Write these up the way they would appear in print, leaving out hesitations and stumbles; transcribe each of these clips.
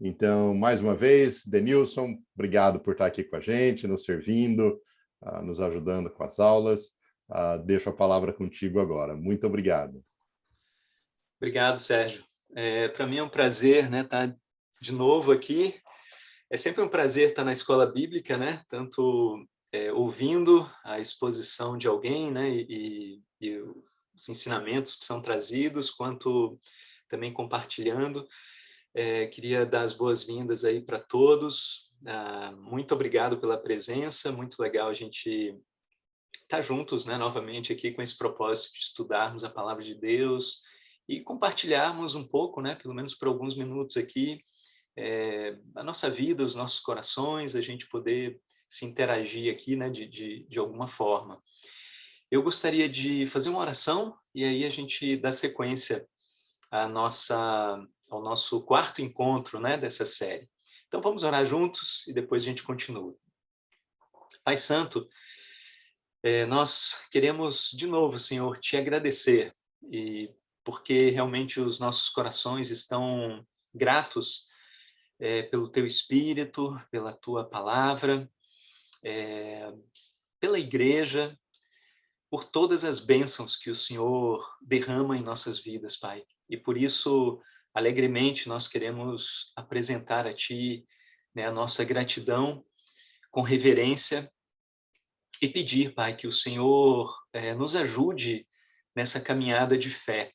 Então, mais uma vez, Denilson, obrigado por estar aqui com a gente, nos servindo, nos ajudando com as aulas. Deixo a palavra contigo agora. Muito obrigado. Obrigado, Sérgio. Para mim é um prazer, né, estar de novo aqui. É sempre um prazer estar na escola bíblica, né, tanto ouvindo a exposição de alguém, né, e os ensinamentos que são trazidos, quanto também compartilhando. Queria dar as boas-vindas aí para todos. Muito obrigado pela presença, muito legal a gente estar juntos, né, novamente aqui com esse propósito de estudarmos a palavra de Deus e compartilharmos um pouco, né, pelo menos por alguns minutos aqui, a nossa vida, os nossos corações, a gente poder se interagir aqui, né, de alguma forma. Eu gostaria de fazer uma oração e aí a gente dá sequência ao nosso quarto encontro, né, dessa série. Então vamos orar juntos e depois a gente continua. Pai Santo, nós queremos de novo, Senhor, te agradecer, e porque realmente os nossos corações estão gratos pelo teu Espírito, pela tua palavra, pela igreja, por todas as bênçãos que o Senhor derrama em nossas vidas, Pai. E por isso, alegremente, nós queremos apresentar a Ti, né, a nossa gratidão com reverência e pedir, Pai, que o Senhor nos ajude nessa caminhada de fé,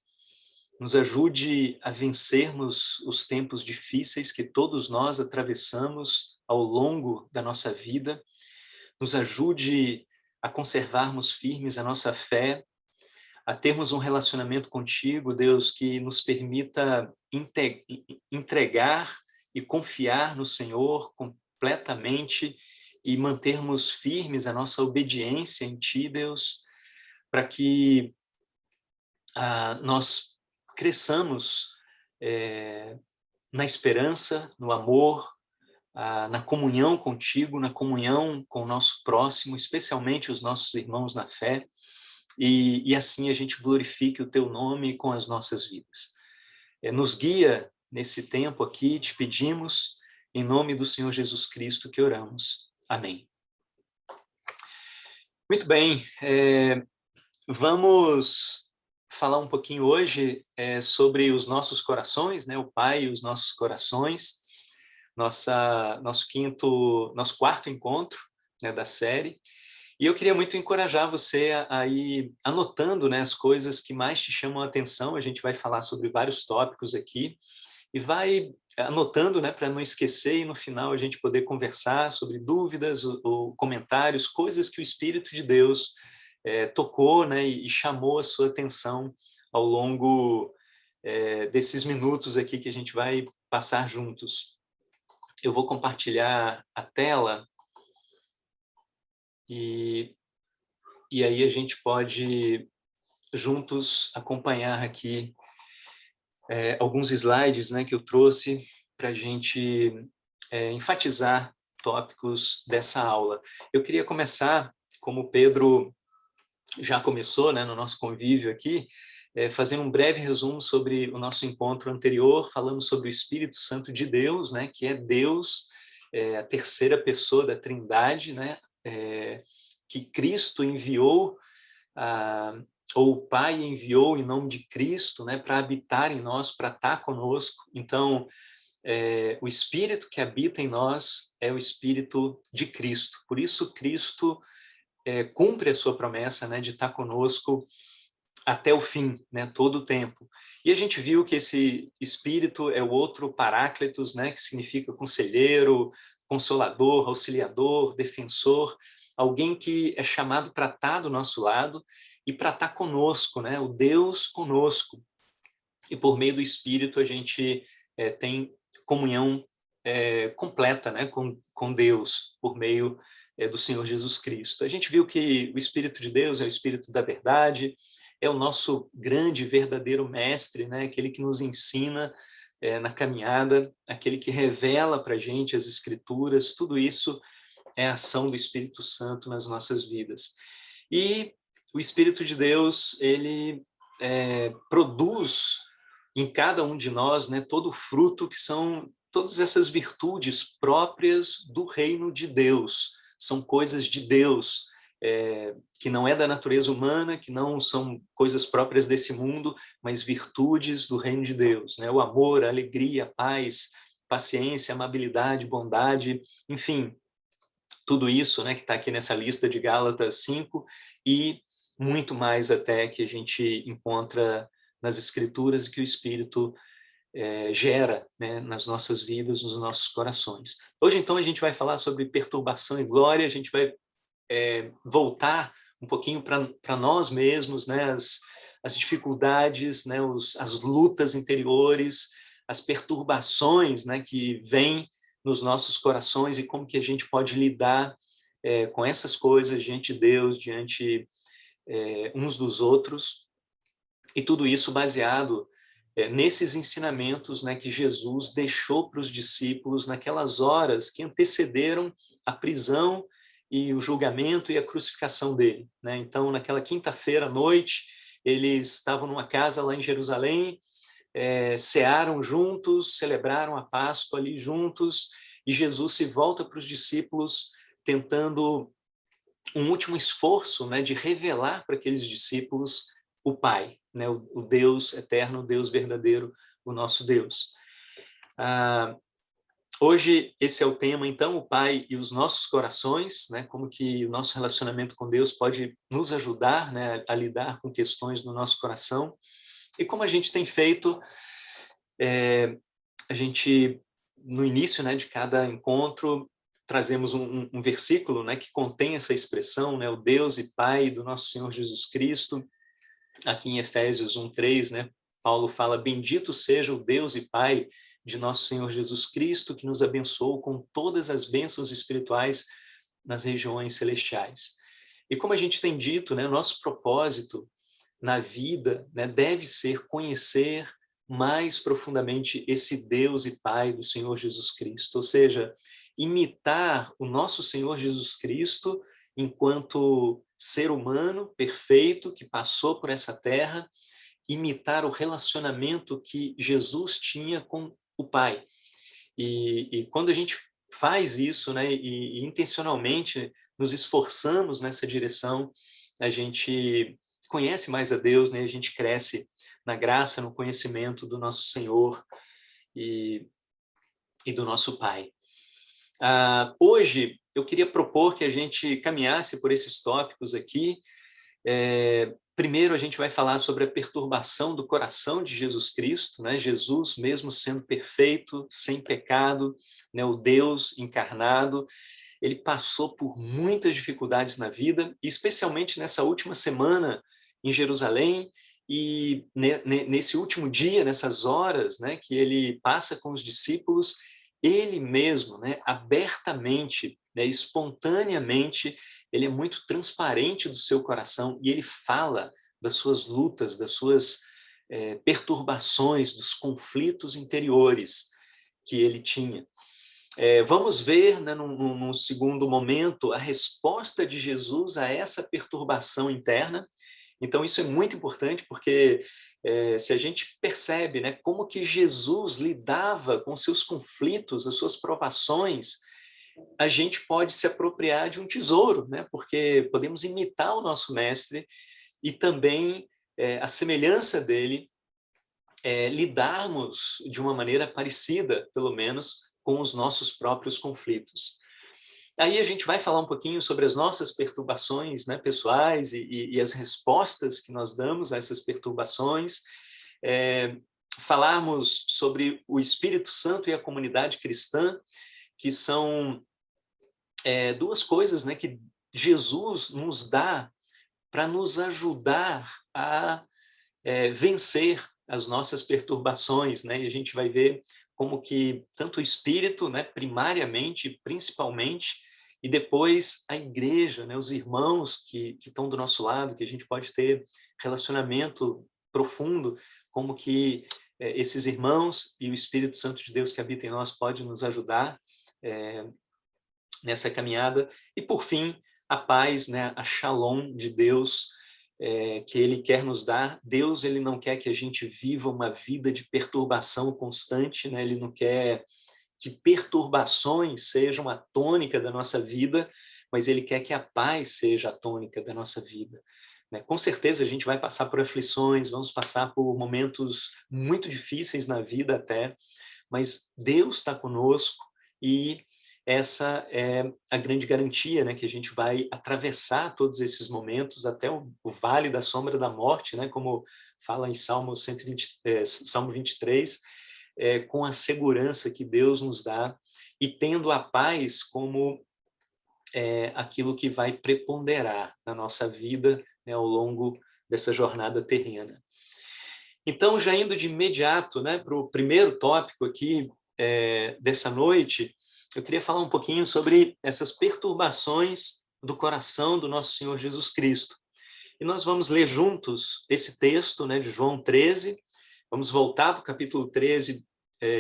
nos ajude a vencermos os tempos difíceis que todos nós atravessamos ao longo da nossa vida, nos ajude a conservarmos firmes a nossa fé, a termos um relacionamento contigo, Deus, que nos permita entregar e confiar no Senhor completamente e mantermos firmes a nossa obediência em Ti, Deus, para que nós cresçamos na esperança, no amor, na comunhão contigo, na comunhão com o nosso próximo, especialmente os nossos irmãos na fé, e assim a gente glorifique o teu nome com as nossas vidas. Nos guia nesse tempo aqui, te pedimos, em nome do Senhor Jesus Cristo que oramos. Amém. Muito bem, vamos falar um pouquinho hoje sobre os nossos corações, né? O Pai e os nossos corações, nosso quarto encontro, né, da série. E eu queria muito encorajar você a ir anotando, né, as coisas que mais te chamam a atenção. A gente vai falar sobre vários tópicos aqui e vai anotando, né, para não esquecer e no final a gente poder conversar sobre dúvidas ou comentários, coisas que o Espírito de Deus tocou, né, e chamou a sua atenção ao longo desses minutos aqui que a gente vai passar juntos. Eu vou compartilhar a tela e aí a gente pode juntos acompanhar aqui alguns slides, né, que eu trouxe para a gente enfatizar tópicos dessa aula. Eu queria começar, como o Pedro já começou, né, no nosso convívio aqui, fazendo um breve resumo sobre o nosso encontro anterior. Falamos sobre o Espírito Santo de Deus, né, que é Deus, a terceira pessoa da Trindade, né, que Cristo enviou, ou o Pai enviou em nome de Cristo, né, para habitar em nós, para estar conosco. Então, o Espírito que habita em nós é o Espírito de Cristo. Por isso, Cristo cumpre a sua promessa, né, de estar conosco até o fim, né, todo o tempo. E a gente viu que esse Espírito é o outro Paráclitos, né, que significa conselheiro, consolador, auxiliador, defensor, alguém que é chamado para estar do nosso lado e para estar conosco, né, o Deus conosco. E por meio do Espírito a gente tem comunhão completa, né, com Deus, por meio do Senhor Jesus Cristo. A gente viu que o Espírito de Deus é o Espírito da verdade, é o nosso grande, verdadeiro mestre, né, aquele que nos ensina na caminhada, aquele que revela para a gente as Escrituras. Tudo isso é a ação do Espírito Santo nas nossas vidas. E o Espírito de Deus, ele produz em cada um de nós, né, todo o fruto que são todas essas virtudes próprias do reino de Deus, são coisas de Deus, que não é da natureza humana, que não são coisas próprias desse mundo, mas virtudes do reino de Deus, né? O amor, a alegria, a paz, paciência, amabilidade, bondade, enfim, tudo isso, né, que está aqui nessa lista de Gálatas 5 e muito mais até que a gente encontra nas Escrituras e que o Espírito gera, né, nas nossas vidas, nos nossos corações. Hoje, então, a gente vai falar sobre perturbação e glória, a gente vai voltar um pouquinho para nós mesmos, né, as dificuldades, né, as lutas interiores, as perturbações, né, que vêm nos nossos corações e como que a gente pode lidar com essas coisas diante de Deus, diante uns dos outros, e tudo isso baseado nesses ensinamentos, né, que Jesus deixou para os discípulos naquelas horas que antecederam a prisão e o julgamento e a crucificação dele, né? Então, naquela quinta-feira à noite, eles estavam numa casa lá em Jerusalém, cearam juntos, celebraram a Páscoa ali juntos, e Jesus se volta para os discípulos tentando um último esforço, né, de revelar para aqueles discípulos o Pai, né, o Deus eterno, o Deus verdadeiro, o nosso Deus. Hoje, esse é o tema, então, o Pai e os nossos corações, né, como que o nosso relacionamento com Deus pode nos ajudar, né, a lidar com questões do nosso coração. E como a gente tem feito, a gente, no início, né, de cada encontro, trazemos um versículo, né, que contém essa expressão, né, o Deus e Pai do nosso Senhor Jesus Cristo. Aqui em Efésios 1:3, né, Paulo fala: bendito seja o Deus e Pai de nosso Senhor Jesus Cristo, que nos abençoou com todas as bênçãos espirituais nas regiões celestiais. E como a gente tem dito, né, nosso propósito na vida, né, deve ser conhecer mais profundamente esse Deus e Pai do Senhor Jesus Cristo, ou seja, imitar o nosso Senhor Jesus Cristo enquanto ser humano perfeito que passou por essa terra, imitar o relacionamento que Jesus tinha com o Pai. E quando a gente faz isso, né, e intencionalmente nos esforçamos nessa direção, a gente conhece mais a Deus, né, a gente cresce na graça, no conhecimento do nosso Senhor e do nosso Pai. Hoje, eu queria propor que a gente caminhasse por esses tópicos aqui. Primeiro, a gente vai falar sobre a perturbação do coração de Jesus Cristo, né? Jesus, mesmo sendo perfeito, sem pecado, né? O Deus encarnado, ele passou por muitas dificuldades na vida, especialmente nessa última semana em Jerusalém, e nesse último dia, nessas horas, né, que ele passa com os discípulos, ele mesmo, né, abertamente, né, espontaneamente, ele é muito transparente do seu coração e ele fala das suas lutas, das suas perturbações, dos conflitos interiores que ele tinha. Vamos ver, né, num segundo momento, a resposta de Jesus a essa perturbação interna. Então, isso é muito importante, porque se a gente percebe, né, como que Jesus lidava com seus conflitos, as suas provações, a gente pode se apropriar de um tesouro, né, porque podemos imitar o nosso mestre e também, a semelhança dele, lidarmos de uma maneira parecida, pelo menos, com os nossos próprios conflitos. Aí a gente vai falar um pouquinho sobre as nossas perturbações, né, pessoais e as respostas que nós damos a essas perturbações, falarmos sobre o Espírito Santo e a comunidade cristã, que são duas coisas, né, que Jesus nos dá para nos ajudar a vencer as nossas perturbações, né? E a gente vai ver como que tanto o Espírito, né, primariamente, principalmente, e depois a igreja, né, os irmãos que estão do nosso lado, que a gente pode ter relacionamento profundo, como que esses irmãos e o Espírito Santo de Deus que habita em nós pode nos ajudar nessa caminhada. E, por fim, a paz, né, a shalom de Deus, que ele quer nos dar. Deus, ele não quer que a gente viva uma vida de perturbação constante, né? Ele não quer que perturbações sejam a tônica da nossa vida, mas ele quer que a paz seja a tônica da nossa vida. Com certeza a gente vai passar por aflições, vamos passar por momentos muito difíceis na vida até, mas Deus está conosco e essa é a grande garantia, né, que a gente vai atravessar todos esses momentos até o vale da sombra da morte, né, como fala em Salmo 120, Salmo 23, com a segurança que Deus nos dá e tendo a paz como aquilo que vai preponderar na nossa vida, né, ao longo dessa jornada terrena. Então, já indo de imediato, né, para o primeiro tópico aqui dessa noite, eu queria falar um pouquinho sobre essas perturbações do coração do nosso Senhor Jesus Cristo. E nós vamos ler juntos esse texto, né, de João 13, vamos voltar para o capítulo 13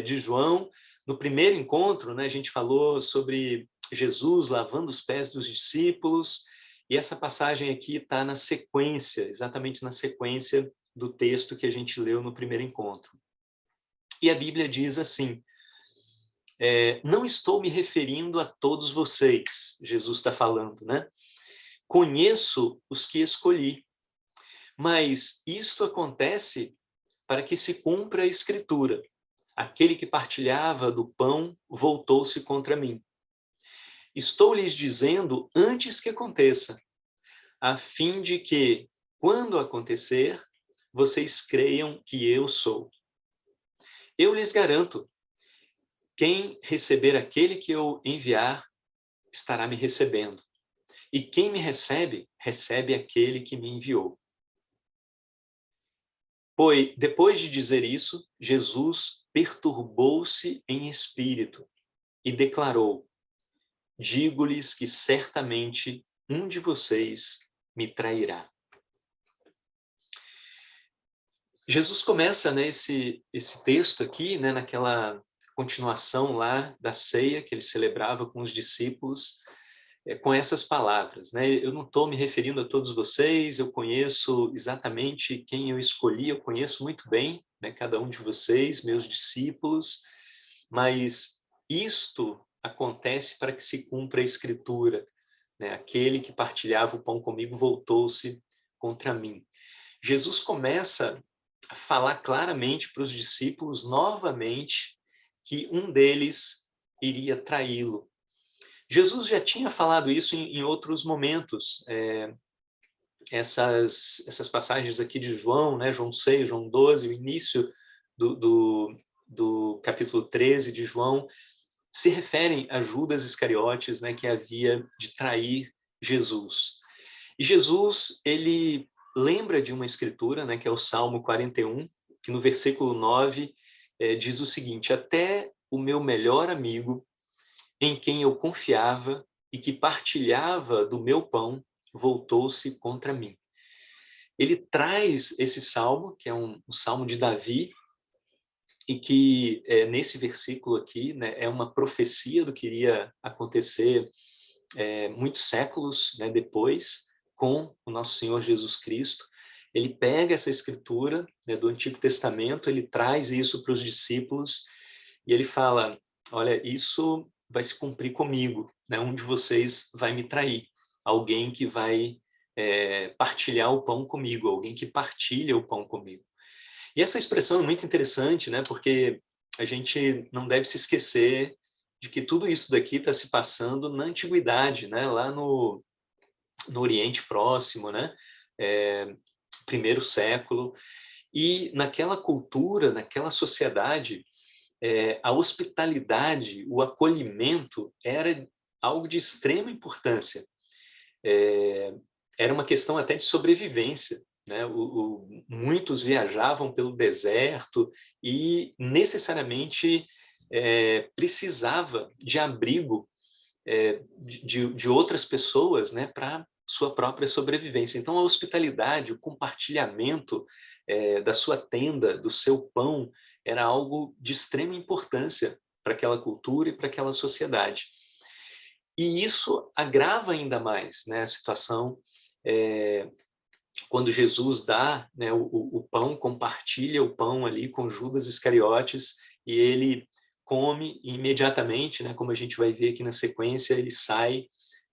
de João. No primeiro encontro, né, a gente falou sobre Jesus lavando os pés dos discípulos, e essa passagem aqui está na sequência, exatamente na sequência do texto que a gente leu no primeiro encontro. E a Bíblia diz assim: não estou me referindo a todos vocês, Jesus está falando, né? Conheço os que escolhi, mas isto acontece para que se cumpra a Escritura. Aquele que partilhava do pão voltou-se contra mim. Estou lhes dizendo antes que aconteça, a fim de que, quando acontecer, vocês creiam que eu sou. Eu lhes garanto, quem receber aquele que eu enviar, estará me recebendo. E quem me recebe, recebe aquele que me enviou. Pois, depois de dizer isso, Jesus perturbou-se em espírito e declarou: digo-lhes que certamente um de vocês me trairá. Jesus começa, né, esse texto aqui, né, naquela continuação lá da ceia que ele celebrava com os discípulos, com essas palavras, né? Eu não estou me referindo a todos vocês, eu conheço exatamente quem eu escolhi, eu conheço muito bem, né, cada um de vocês, meus discípulos, mas isto acontece para que se cumpra a Escritura, né? Aquele que partilhava o pão comigo voltou-se contra mim. Jesus começa a falar claramente para os discípulos novamente que um deles iria traí-lo. Jesus já tinha falado isso em outros momentos. Essas passagens aqui de João, né, João 6, João 12, o início do capítulo 13 de João, se referem a Judas Iscariotes, né, que havia de trair Jesus. E Jesus, ele lembra de uma escritura, né, que é o Salmo 41, que no versículo 9 diz o seguinte: até o meu melhor amigo, em quem eu confiava e que partilhava do meu pão, voltou-se contra mim. Ele traz esse salmo, que é um salmo de Davi, e que nesse versículo aqui, né, é uma profecia do que iria acontecer muitos séculos, né, depois, com o nosso Senhor Jesus Cristo. Ele pega essa escritura, né, do Antigo Testamento, ele traz isso para os discípulos e ele fala: olha, isso vai se cumprir comigo, né? Um de vocês vai me trair, alguém que vai partilhar o pão comigo, alguém que partilha o pão comigo. E essa expressão é muito interessante, né? Porque a gente não deve se esquecer de que tudo isso daqui está se passando na antiguidade, né? Lá no Oriente Próximo, né? Primeiro século. E naquela cultura, naquela sociedade, a hospitalidade, o acolhimento era algo de extrema importância. Era uma questão até de sobrevivência, né? Muitos viajavam pelo deserto e necessariamente precisava de abrigo de outras pessoas, né, para sua própria sobrevivência. Então, a hospitalidade, o compartilhamento da sua tenda, do seu pão, era algo de extrema importância para aquela cultura e para aquela sociedade. E isso agrava ainda mais, né, a situação quando Jesus dá, né, o pão, compartilha o pão ali com Judas Iscariotes, e ele come e imediatamente, né, como a gente vai ver aqui na sequência, ele sai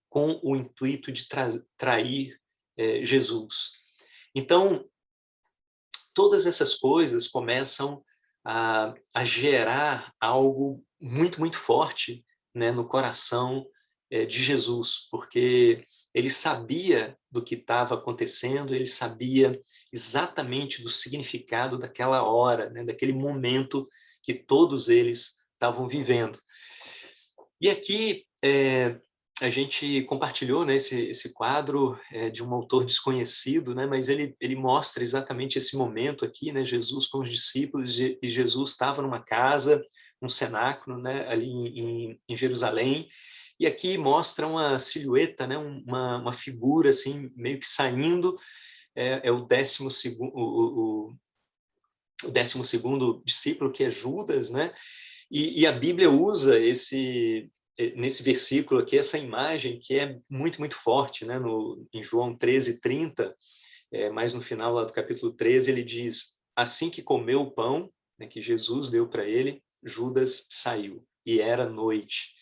com o intuito de trair Jesus. Então, todas essas coisas começam a gerar algo muito, muito forte, né, no coração de Jesus, porque ele sabia do que estava acontecendo, ele sabia exatamente do significado daquela hora, né, daquele momento que todos eles estavam vivendo. E aqui a gente compartilhou, né, esse quadro de um autor desconhecido, né, mas ele mostra exatamente esse momento aqui, né, Jesus com os discípulos, e Jesus estava numa casa, um cenáculo, né, ali em Jerusalém, e aqui mostra uma silhueta, né, uma figura assim, meio que saindo, é o 12º, o 12º discípulo, que é Judas, né, e a Bíblia usa nesse versículo aqui, essa imagem que é muito, muito forte, né? Em João 13:30, mais no final lá do capítulo 13, ele diz: assim que comeu o pão, né, que Jesus deu para ele, Judas saiu, e era noite.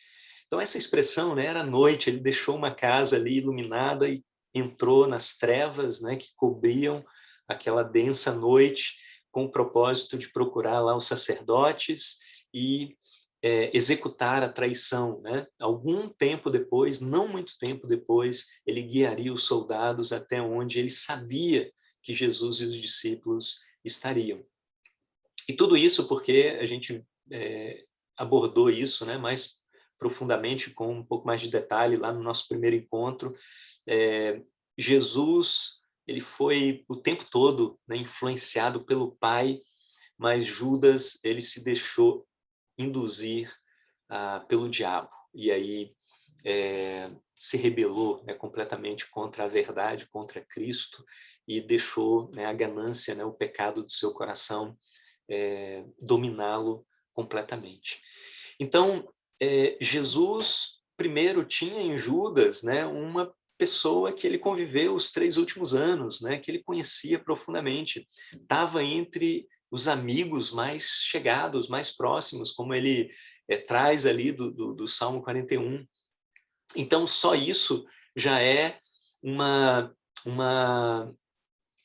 Então essa expressão, né, era noite, ele deixou uma casa ali iluminada e entrou nas trevas, né, que cobriam aquela densa noite, com o propósito de procurar lá os sacerdotes e executar a traição, né? Algum tempo depois, não muito tempo depois, ele guiaria os soldados até onde ele sabia que Jesus e os discípulos estariam. E tudo isso porque a gente abordou isso, né, mais profundamente, com um pouco mais de detalhe lá no nosso primeiro encontro. Jesus, ele foi o tempo todo, né, influenciado pelo Pai, mas Judas, ele se deixou induzir pelo diabo, e aí se rebelou, né, completamente contra a verdade, contra Cristo, e deixou, né, a ganância, né, o pecado do seu coração dominá-lo completamente. Então, Jesus primeiro tinha em Judas, né, uma pessoa que ele conviveu os 3 últimos anos, né, que ele conhecia profundamente, estava entre os amigos mais chegados, mais próximos, como ele traz ali do Salmo 41. Então, só isso já é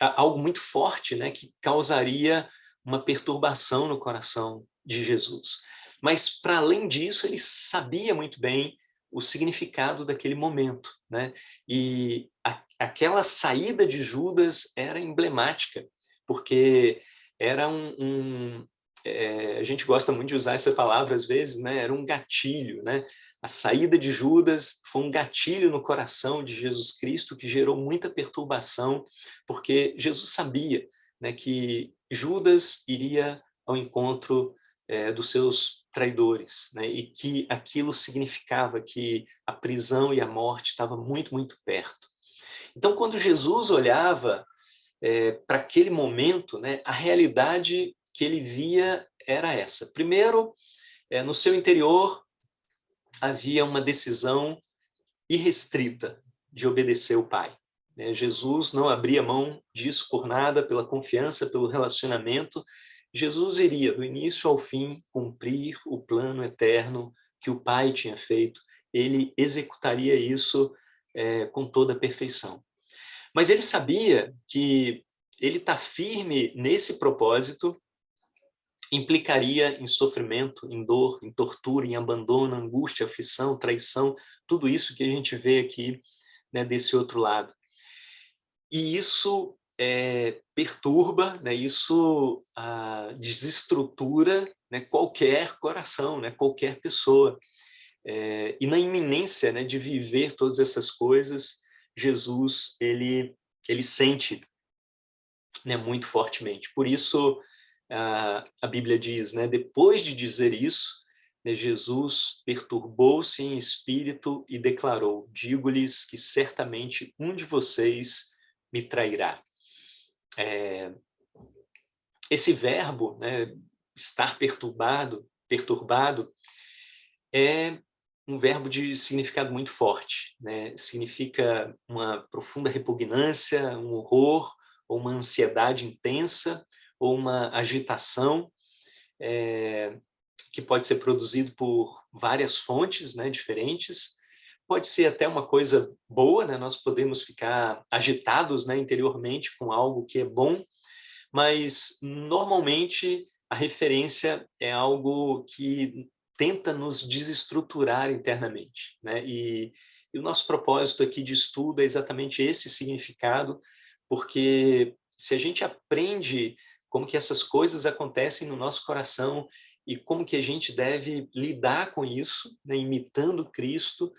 algo muito forte, né, que causaria uma perturbação no coração de Jesus. Mas, para além disso, ele sabia muito bem o significado daquele momento, né? E aquela saída de Judas era emblemática, porque era a gente gosta muito de usar essa palavra às vezes, né? Era um gatilho, né? A saída de Judas foi um gatilho no coração de Jesus Cristo que gerou muita perturbação, porque Jesus sabia, né, que Judas iria ao encontro dos seus traidores, né, e que aquilo significava que a prisão e a morte estavam muito, muito perto. Então, quando Jesus olhava para aquele momento, né, a realidade que ele via era essa. Primeiro, no seu interior havia uma decisão irrestrita de obedecer o Pai. Jesus não abria mão disso por nada, pela confiança, pelo relacionamento. Jesus iria, do início ao fim, cumprir o plano eterno que o Pai tinha feito. Ele executaria isso com toda a perfeição. Mas ele sabia que ele estar firme nesse propósito implicaria em sofrimento, em dor, em tortura, em abandono, angústia, aflição, traição, tudo isso que a gente vê aqui, né, desse outro lado. E isso perturba, né, isso desestrutura, né, qualquer coração, né, qualquer pessoa. E na iminência, né, de viver todas essas coisas, Jesus ele sente, né, muito fortemente. Por isso, a Bíblia diz, né, depois de dizer isso, né, Jesus perturbou-se em espírito e declarou: digo-lhes que certamente um de vocês me trairá. Esse verbo, né, estar perturbado, é um verbo de significado muito forte, né? Significa uma profunda repugnância, um horror, ou uma ansiedade intensa, ou uma agitação. que pode ser produzido por várias fontes, né, diferentes. Pode ser até uma coisa boa, né? Nós podemos ficar agitados, né, interiormente com algo que é bom, mas normalmente a referência é algo que tenta nos desestruturar internamente, né? E o nosso propósito aqui de estudo é exatamente esse significado, porque se a gente aprende como que essas coisas acontecem no nosso coração e como que a gente deve lidar com isso, né, imitando Cristo,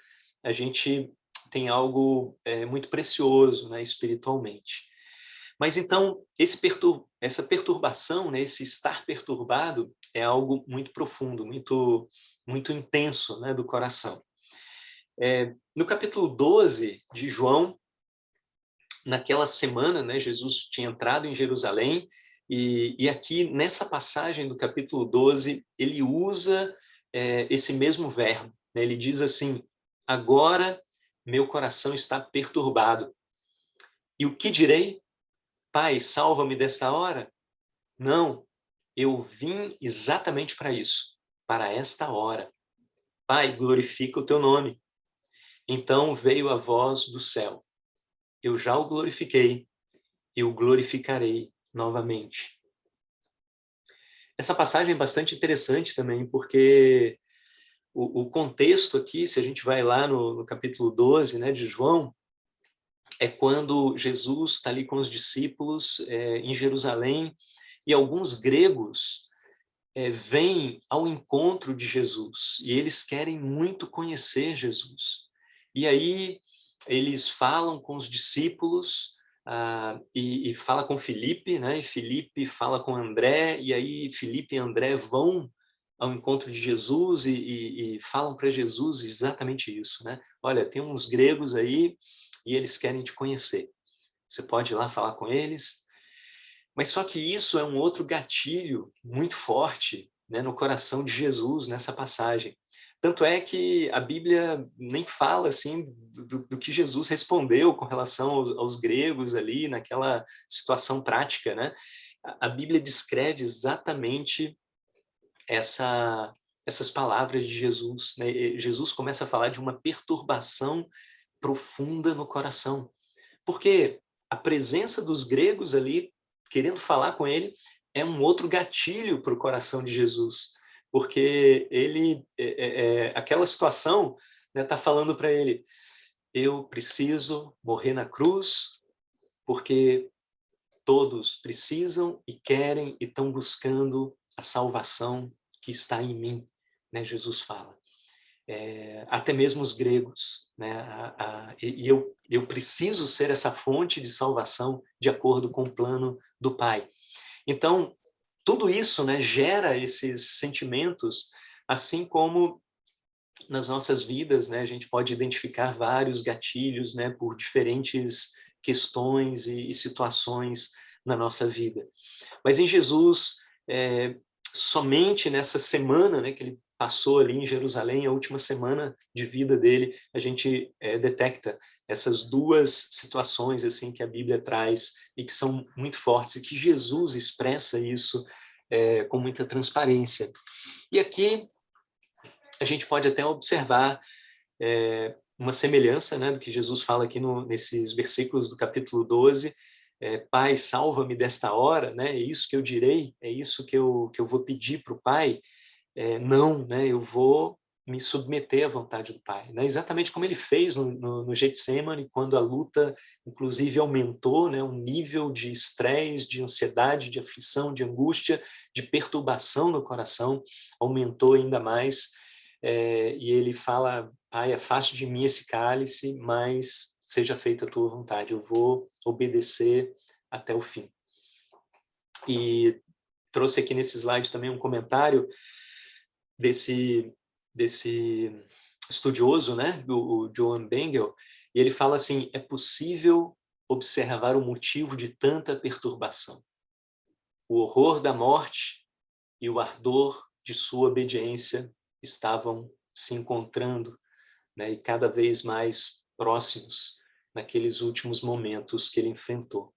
a gente tem algo muito precioso, né, espiritualmente. Mas então, essa perturbação, né, esse estar perturbado, é algo muito profundo, muito intenso, né, do coração. No capítulo 12 de João, naquela semana, né, Jesus tinha entrado em Jerusalém, e aqui, nessa passagem do capítulo 12, ele usa esse mesmo verbo, né? Ele diz assim: agora meu coração está perturbado. E o que direi? Pai, salva-me desta hora? Não, eu vim exatamente para isso, para esta hora. Pai, glorifica o teu nome. Então veio a voz do céu. Eu já o glorifiquei e o glorificarei novamente. Essa passagem é bastante interessante também, porque o contexto aqui, se a gente vai lá no capítulo 12, né, de João, é quando Jesus está ali com os discípulos em Jerusalém, e alguns gregos vêm ao encontro de Jesus, e eles querem muito conhecer Jesus. E aí eles falam com os discípulos, e fala com Filipe, né? E Filipe fala com André, e aí Filipe e André vão ao encontro de Jesus e falam para Jesus exatamente isso, né? Olha, tem uns gregos aí e eles querem te conhecer. Você pode ir lá falar com eles. Mas só que isso é um outro gatilho muito forte, né, no coração de Jesus nessa passagem. Tanto é que a Bíblia nem fala assim do que Jesus respondeu com relação aos gregos ali, naquela situação prática, né? A Bíblia descreve exatamente essas palavras de Jesus, né? Jesus começa a falar de uma perturbação profunda no coração. Porque a presença dos gregos ali, querendo falar com ele, é um outro gatilho para o coração de Jesus. Porque ele, aquela situação, está falando para ele: eu preciso morrer na cruz, porque todos precisam e querem e estão buscando a salvação que está em mim, né? Jesus fala. Até mesmo os gregos, né? E eu preciso ser essa fonte de salvação de acordo com o plano do Pai. Então, tudo isso, né, gera esses sentimentos, assim como nas nossas vidas, né, a gente pode identificar vários gatilhos, né, por diferentes questões e situações na nossa vida. Mas em Jesus, somente nessa semana, né, que ele passou ali em Jerusalém, a última semana de vida dele, a gente detecta essas duas situações assim que a Bíblia traz e que são muito fortes, e que Jesus expressa isso com muita transparência. E aqui a gente pode até observar uma semelhança, né, do que Jesus fala aqui nesses versículos do capítulo 12, Pai, salva-me desta hora, né? É isso que eu direi, é isso que eu vou pedir para o Pai. Não, né? Eu vou me submeter à vontade do Pai, né? Exatamente como ele fez no Getsemane, quando a luta, inclusive, aumentou, né? O nível de estresse, de ansiedade, de aflição, de angústia, de perturbação no coração aumentou ainda mais. E ele fala: Pai, afaste de mim esse cálice, mas seja feita a tua vontade, eu vou obedecer até o fim. E trouxe aqui nesse slide também um comentário desse estudioso, né, o Joan Bengel, e ele fala assim: é possível observar o motivo de tanta perturbação. O horror da morte e o ardor de sua obediência estavam se encontrando, né, e cada vez mais próximos naqueles últimos momentos que ele enfrentou,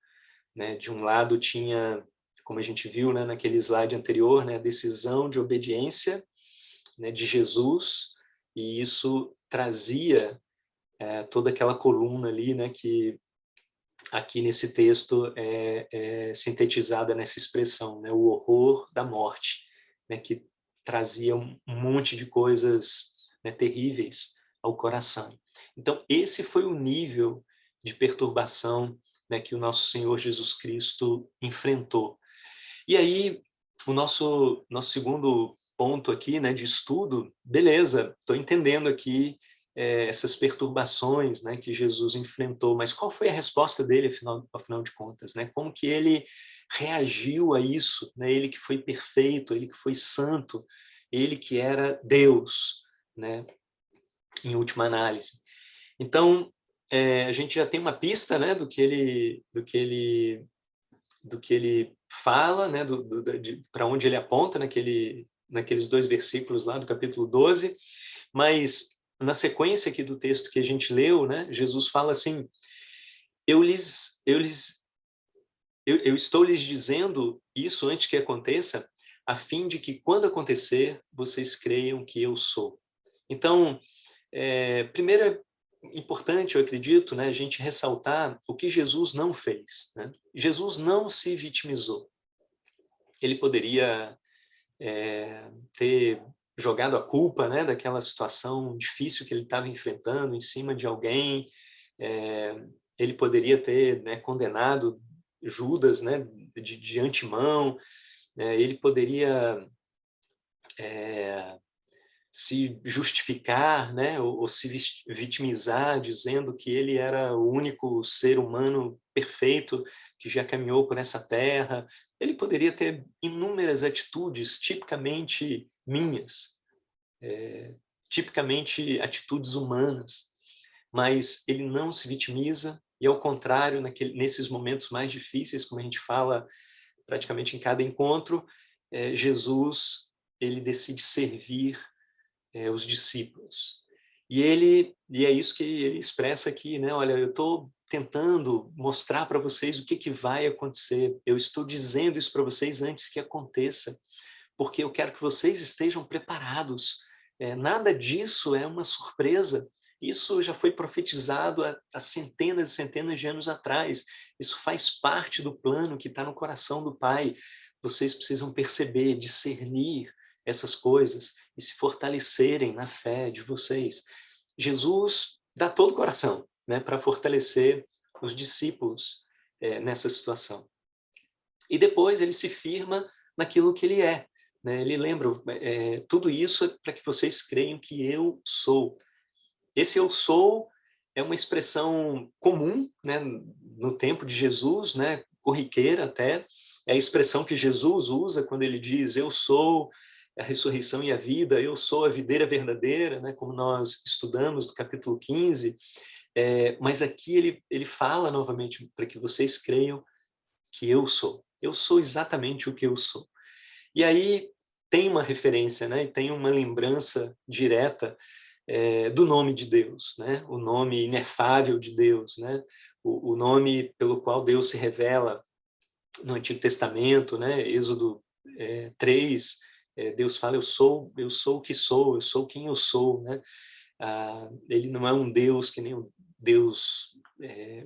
né? De um lado tinha, como a gente viu, né, naquele slide anterior, né, a decisão de obediência, né, de Jesus, e isso trazia toda aquela coluna ali, né, que aqui nesse texto é sintetizada nessa expressão, né, o horror da morte, né, que trazia um monte de coisas, né, terríveis ao coração. Então, esse foi o nível de perturbação, né, que o nosso Senhor Jesus Cristo enfrentou. E aí, o nosso segundo ponto aqui, né, de estudo, beleza, estou entendendo aqui essas perturbações, né, que Jesus enfrentou, mas qual foi a resposta dele, afinal de contas, né? Como que ele reagiu a isso, né? Ele que foi perfeito, ele que foi santo, ele que era Deus, né, em última análise. Então, a gente já tem uma pista, né, do que ele fala, né, para onde ele aponta naqueles 2 versículos lá do capítulo 12, mas na sequência aqui do texto que a gente leu, né, Jesus fala assim: eu estou lhes dizendo isso antes que aconteça, a fim de que quando acontecer, vocês creiam que eu sou. Então, primeiro é importante, eu acredito, né, a gente ressaltar o que Jesus não fez, né? Jesus não se vitimizou. Ele poderia ter jogado a culpa, né, daquela situação difícil que ele estava enfrentando em cima de alguém. Ele poderia ter, né, condenado Judas, né, de antemão. Ele poderia se justificar, né, ou se vitimizar, dizendo que ele era o único ser humano perfeito que já caminhou por essa terra. Ele poderia ter inúmeras atitudes tipicamente minhas, tipicamente atitudes humanas, mas ele não se vitimiza e, ao contrário, nesses momentos mais difíceis, como a gente fala praticamente em cada encontro, Jesus, ele decide servir os discípulos. E é isso que ele expressa aqui, né? Olha, eu estou tentando mostrar para vocês o que vai acontecer. Eu estou dizendo isso para vocês antes que aconteça, porque eu quero que vocês estejam preparados. Nada disso é uma surpresa. Isso já foi profetizado há centenas e centenas de anos atrás. Isso faz parte do plano que está no coração do Pai. Vocês precisam perceber, discernir essas coisas e se fortalecerem na fé de vocês. Jesus dá todo o coração, né, para fortalecer os discípulos nessa situação. E depois ele se firma naquilo que ele é. Né? Ele lembra, tudo isso é para que vocês creiam que eu sou. Esse eu sou é uma expressão comum, né, no tempo de Jesus, né, corriqueira até. É a expressão que Jesus usa quando ele diz: eu sou a ressurreição e a vida, eu sou a videira verdadeira, né, como nós estudamos no capítulo 15. Mas aqui ele fala novamente para que vocês creiam que eu sou. Eu sou exatamente o que eu sou. E aí tem uma referência, né, e tem uma lembrança direta do nome de Deus, né, o nome inefável de Deus, né, o nome pelo qual Deus se revela no Antigo Testamento, né, Êxodo 3, Deus fala: eu sou o que sou, eu sou quem eu sou, né? Ele não é um Deus que nem o Deus,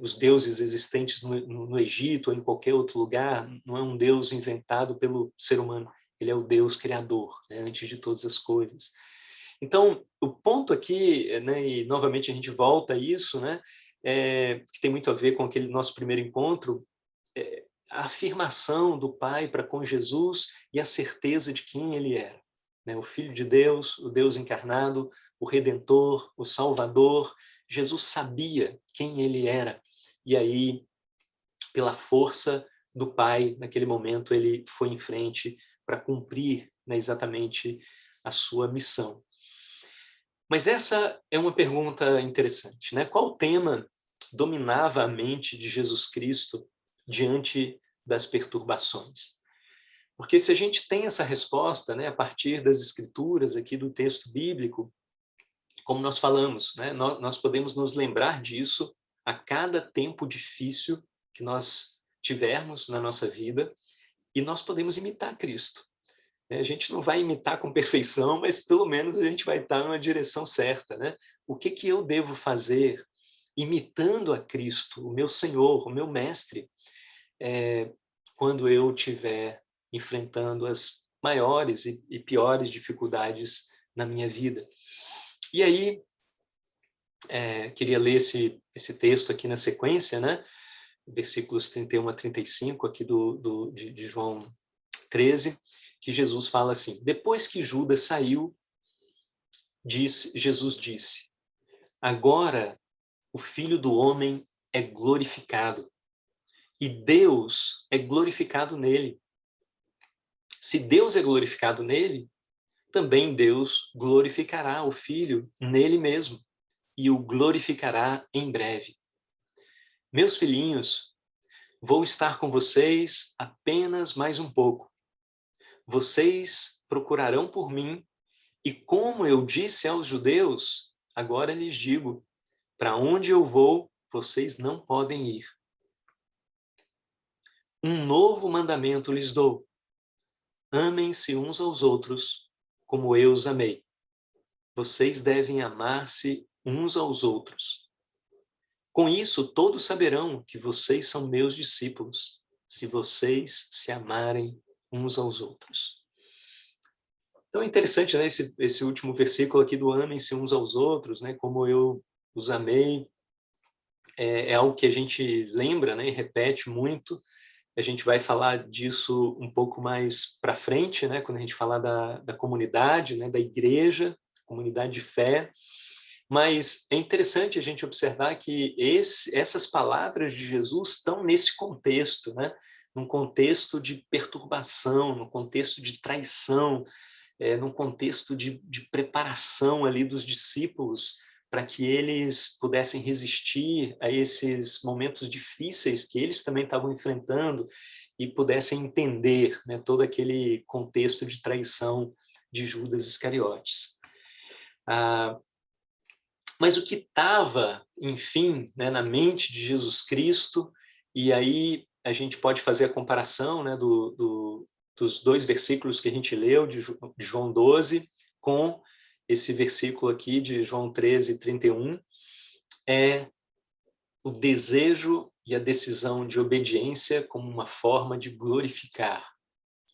os deuses existentes no Egito ou em qualquer outro lugar. Não é um Deus inventado pelo ser humano. Ele é o Deus criador, né, antes de todas as coisas. Então, o ponto aqui, né, e novamente a gente volta a isso, né, que tem muito a ver com aquele nosso primeiro encontro, a afirmação do Pai para com Jesus e a certeza de quem ele era. Né? O Filho de Deus, o Deus encarnado, o Redentor, o Salvador. Jesus sabia quem ele era. E aí, pela força do Pai, naquele momento, ele foi em frente para cumprir, né, exatamente a sua missão. Mas essa é uma pergunta interessante, né? Qual tema dominava a mente de Jesus Cristo diante das perturbações? Porque se a gente tem essa resposta, né, a partir das escrituras aqui do texto bíblico, como nós falamos, né, nós podemos nos lembrar disso a cada tempo difícil que nós tivermos na nossa vida, e nós podemos imitar Cristo. A gente não vai imitar com perfeição, mas pelo menos a gente vai estar na direção certa, né? O que que eu devo fazer imitando a Cristo, o meu Senhor, o meu Mestre, quando eu estiver enfrentando as maiores e piores dificuldades na minha vida. E aí, queria ler esse texto aqui na sequência, né? Versículos 31 a 35 aqui de João 13, que Jesus fala assim: depois que Judas saiu, Jesus disse: agora o Filho do Homem é glorificado, e Deus é glorificado nele. Se Deus é glorificado nele, também Deus glorificará o Filho nele mesmo, e o glorificará em breve. Meus filhinhos, vou estar com vocês apenas mais um pouco. Vocês procurarão por mim, e como eu disse aos judeus, agora lhes digo: para onde eu vou, vocês não podem ir. Um novo mandamento lhes dou: amem-se uns aos outros, como eu os amei. Vocês devem amar-se uns aos outros. Com isso, todos saberão que vocês são meus discípulos, se vocês se amarem uns aos outros. Então é interessante, né, esse último versículo aqui do amem-se uns aos outros, né, como eu os amei, é algo que a gente lembra, né, e repete muito. A gente vai falar disso um pouco mais para frente, né, quando a gente falar da comunidade, né, da igreja, comunidade de fé. Mas é interessante a gente observar que essas palavras de Jesus estão nesse contexto, né? Num contexto de perturbação, num contexto de traição, num contexto de preparação ali dos discípulos para que eles pudessem resistir a esses momentos difíceis que eles também estavam enfrentando e pudessem entender, né, todo aquele contexto de traição de Judas Iscariotes. Mas o que estava, enfim, né, na mente de Jesus Cristo, e aí a gente pode fazer a comparação, né, dos dois versículos que a gente leu, de João 12, com esse versículo aqui de João 13, 31, é o desejo e a decisão de obediência como uma forma de glorificar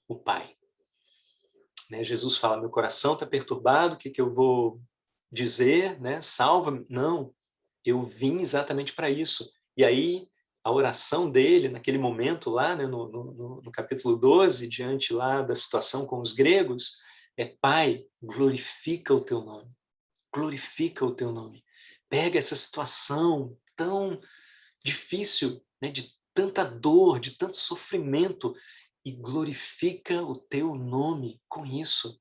o Pai. Né, Jesus fala: meu coração está perturbado, o que eu vou dizer, né? Salva-me. Não, eu vim exatamente para isso. E aí, a oração dele, naquele momento lá, né, no capítulo 12, diante lá da situação com os gregos, é: Pai, glorifica o teu nome. Glorifica o teu nome. Pega essa situação tão difícil, né, de tanta dor, de tanto sofrimento, e glorifica o teu nome com isso.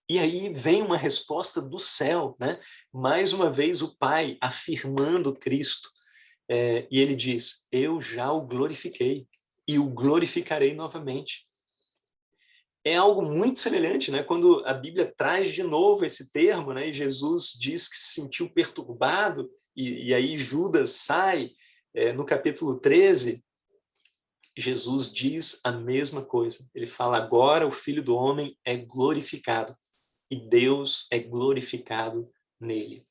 E aí vem uma resposta do céu, né? Mais uma vez o Pai afirmando Cristo. E ele diz: eu já o glorifiquei e o glorificarei novamente. É algo muito semelhante, né? Quando a Bíblia traz de novo esse termo, né? E Jesus diz que se sentiu perturbado, e aí Judas sai, no capítulo 13, Jesus diz a mesma coisa. Ele fala: agora o Filho do Homem é glorificado, e Deus é glorificado nele.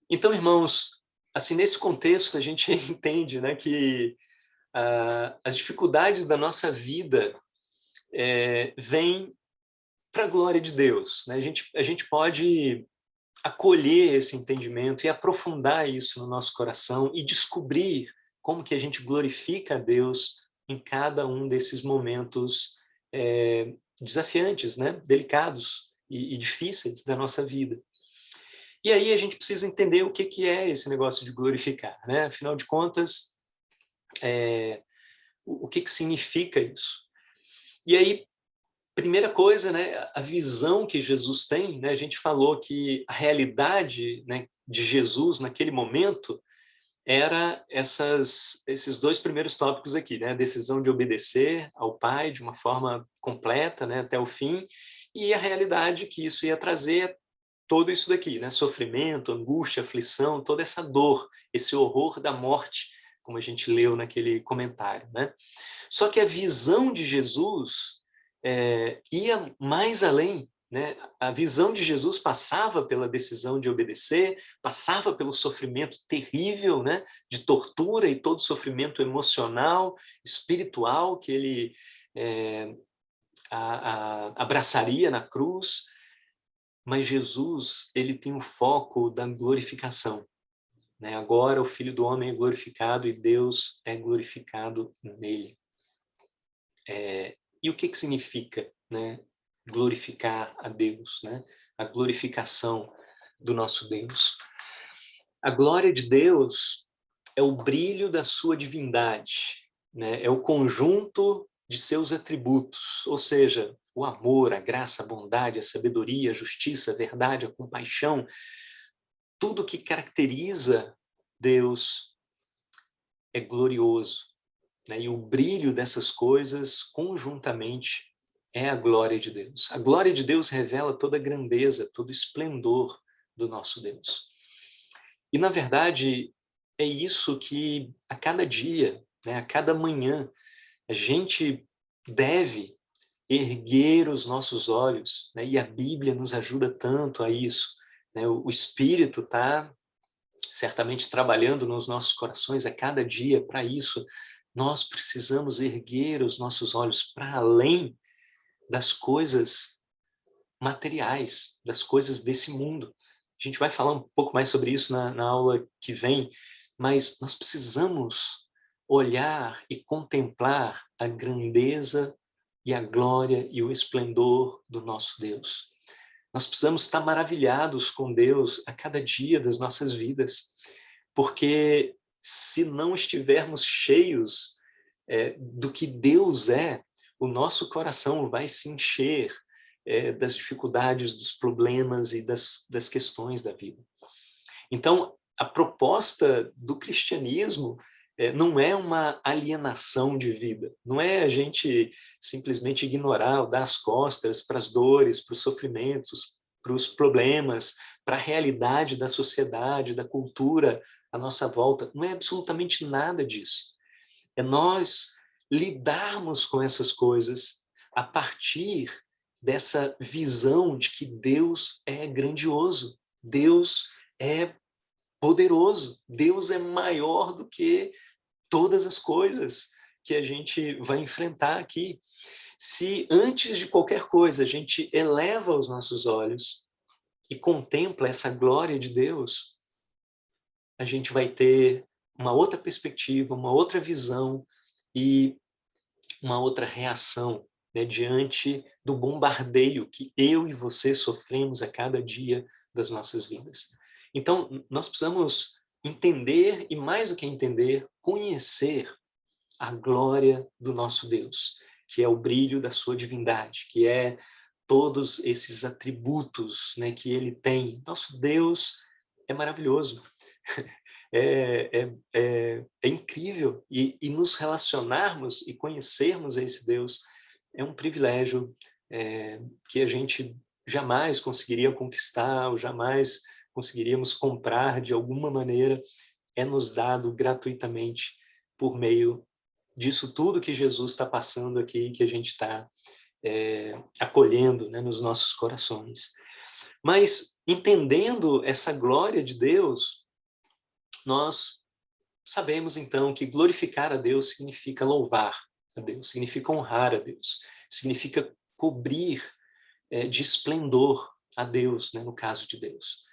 Então, irmãos, assim, nesse contexto a gente entende, né, que as dificuldades da nossa vida vêm para a glória de Deus, né? A gente pode acolher esse entendimento e aprofundar isso no nosso coração e descobrir como que a gente glorifica a Deus em cada um desses momentos desafiantes, né? Delicados e difíceis da nossa vida. E aí a gente precisa entender o que é esse negócio de glorificar, né? Afinal de contas, o que significa isso? E aí, primeira coisa, né, a visão que Jesus tem, né? A gente falou que a realidade, né, de Jesus naquele momento era esses dois primeiros tópicos aqui, né? A decisão de obedecer ao Pai de uma forma completa, né, até o fim, e a realidade que isso ia trazer todo isso daqui, né? Sofrimento, angústia, aflição, toda essa dor, esse horror da morte, como a gente leu naquele comentário, né? Só que a visão de Jesus ia mais além, né? A visão de Jesus passava pela decisão de obedecer, passava pelo sofrimento terrível, né? De tortura e todo sofrimento emocional, espiritual que ele abraçaria na cruz. Mas Jesus, ele tem o foco da glorificação, né? Agora o Filho do Homem é glorificado e Deus é glorificado nele. E o que significa, né, glorificar a Deus, né? A glorificação do nosso Deus. A glória de Deus é o brilho da sua divindade, né? É o conjunto de seus atributos, ou seja, o amor, a graça, a bondade, a sabedoria, a justiça, a verdade, a compaixão, tudo que caracteriza Deus é glorioso, né? E o brilho dessas coisas, conjuntamente, é a glória de Deus. A glória de Deus revela toda a grandeza, todo o esplendor do nosso Deus. E, na verdade, é isso que a cada dia, né, a cada manhã, a gente deve erguer os nossos olhos, né? E a Bíblia nos ajuda tanto a isso, né? O Espírito está certamente trabalhando nos nossos corações a cada dia para isso. Nós precisamos erguer os nossos olhos para além das coisas materiais, das coisas desse mundo. A gente vai falar um pouco mais sobre isso na aula que vem, mas nós precisamos olhar e contemplar a grandeza e a glória e o esplendor do nosso Deus. Nós precisamos estar maravilhados com Deus a cada dia das nossas vidas, porque se não estivermos cheios do que Deus é, o nosso coração vai se encher das dificuldades, dos problemas e das questões da vida. Então, a proposta do cristianismo não é uma alienação de vida, não é a gente simplesmente ignorar ou dar as costas para as dores, para os sofrimentos, para os problemas, para a realidade da sociedade, da cultura à nossa volta. Não é absolutamente nada disso. É nós lidarmos com essas coisas a partir dessa visão de que Deus é grandioso, Deus é poderoso, Deus é maior do que todas as coisas que a gente vai enfrentar aqui. Se antes de qualquer coisa a gente eleva os nossos olhos e contempla essa glória de Deus, a gente vai ter uma outra perspectiva, uma outra visão e uma outra reação, né, diante do bombardeio que eu e você sofremos a cada dia das nossas vidas. Então, nós precisamos entender, e mais do que entender, conhecer a glória do nosso Deus, que é o brilho da sua divindade, que é todos esses atributos, né, que ele tem. Nosso Deus é maravilhoso. É incrível, e nos relacionarmos e conhecermos esse Deus é um privilégio que a gente jamais conseguiria conquistar, ou jamais conseguiríamos comprar de alguma maneira. É nos dado gratuitamente por meio disso tudo que Jesus está passando aqui, que a gente está acolhendo, né, nos nossos corações. Mas, entendendo essa glória de Deus, nós sabemos, então, que glorificar a Deus significa louvar a Deus, significa honrar a Deus, significa cobrir de esplendor a Deus, né, no caso de Deus.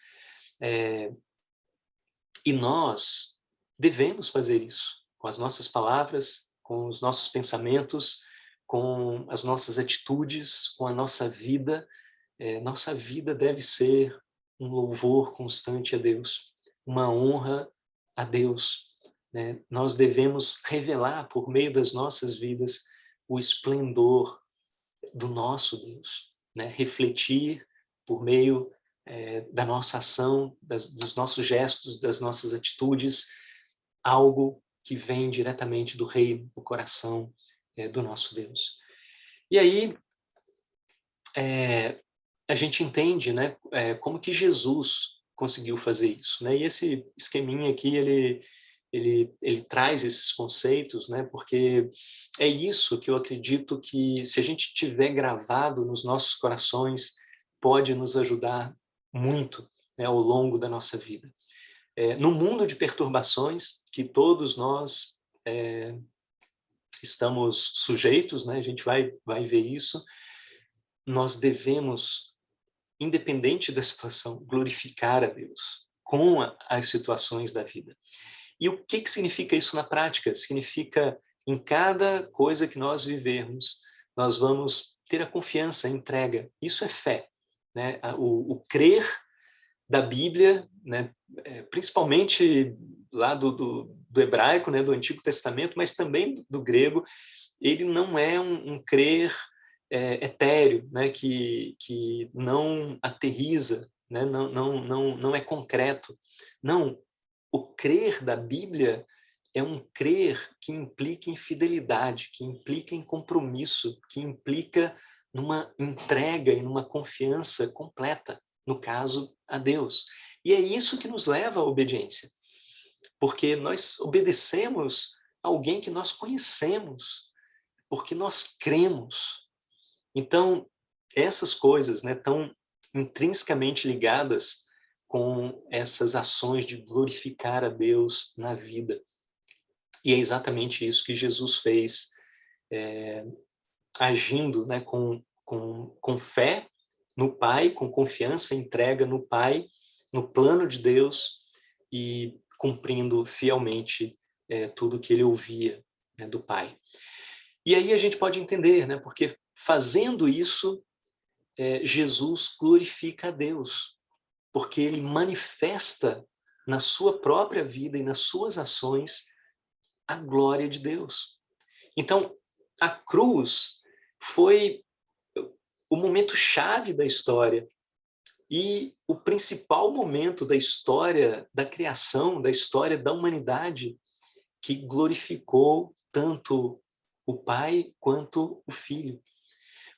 E nós devemos fazer isso com as nossas palavras, com os nossos pensamentos, com as nossas atitudes, com a nossa vida. Nossa vida deve ser um louvor constante a Deus, uma honra a Deus, né? Nós devemos revelar por meio das nossas vidas o esplendor do nosso Deus, né? Refletir por meio da nossa ação, dos nossos gestos, das nossas atitudes, algo que vem diretamente do reino, do coração do nosso Deus. E aí a gente entende, né, como que Jesus conseguiu fazer isso, né? E esse esqueminha aqui, ele ele traz esses conceitos, né? Porque é isso que eu acredito que, se a gente tiver gravado nos nossos corações, pode nos ajudar muito, né, ao longo da nossa vida. No mundo de perturbações que todos nós estamos sujeitos, né? A gente vai ver isso. Nós devemos, independente da situação, glorificar a Deus com as situações da vida. E o que significa isso na prática? Significa, em cada coisa que nós vivermos, nós vamos ter a confiança, a entrega. Isso é fé, né? O crer da Bíblia, né? Principalmente lá do hebraico, né? Do Antigo Testamento, mas também do grego, ele não é um crer etéreo, né? que não aterriza, né? Não é concreto. Não, o crer da Bíblia é um crer que implica em fidelidade, que implica em compromisso, que implica numa entrega e numa confiança completa, no caso, a Deus. E é isso que nos leva à obediência, porque nós obedecemos a alguém que nós conhecemos, porque nós cremos. Então, essas coisas, né, estão intrinsecamente ligadas com essas ações de glorificar a Deus na vida. E é exatamente isso que Jesus fez, agindo, né, com fé no Pai, com confiança, entrega no Pai, no plano de Deus, e cumprindo fielmente tudo que ele ouvia, né, do Pai. E aí a gente pode entender, né, porque fazendo isso, Jesus glorifica a Deus, porque ele manifesta na sua própria vida e nas suas ações a glória de Deus. Então, a cruz foi o momento chave da história e o principal momento da história da criação, da história da humanidade, que glorificou tanto o Pai quanto o Filho.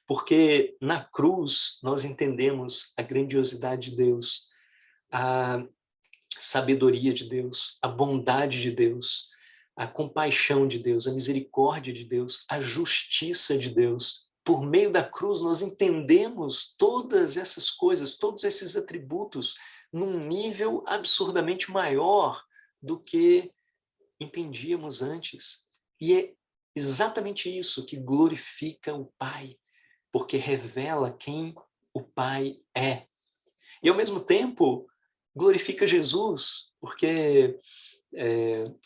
Porque na cruz nós entendemos a grandiosidade de Deus, a sabedoria de Deus, a bondade de Deus, a compaixão de Deus, a misericórdia de Deus, a justiça de Deus. Por meio da cruz nós entendemos todas essas coisas, todos esses atributos, num nível absurdamente maior do que entendíamos antes. E é exatamente isso que glorifica o Pai, porque revela quem o Pai é. E, ao mesmo tempo, glorifica Jesus, porque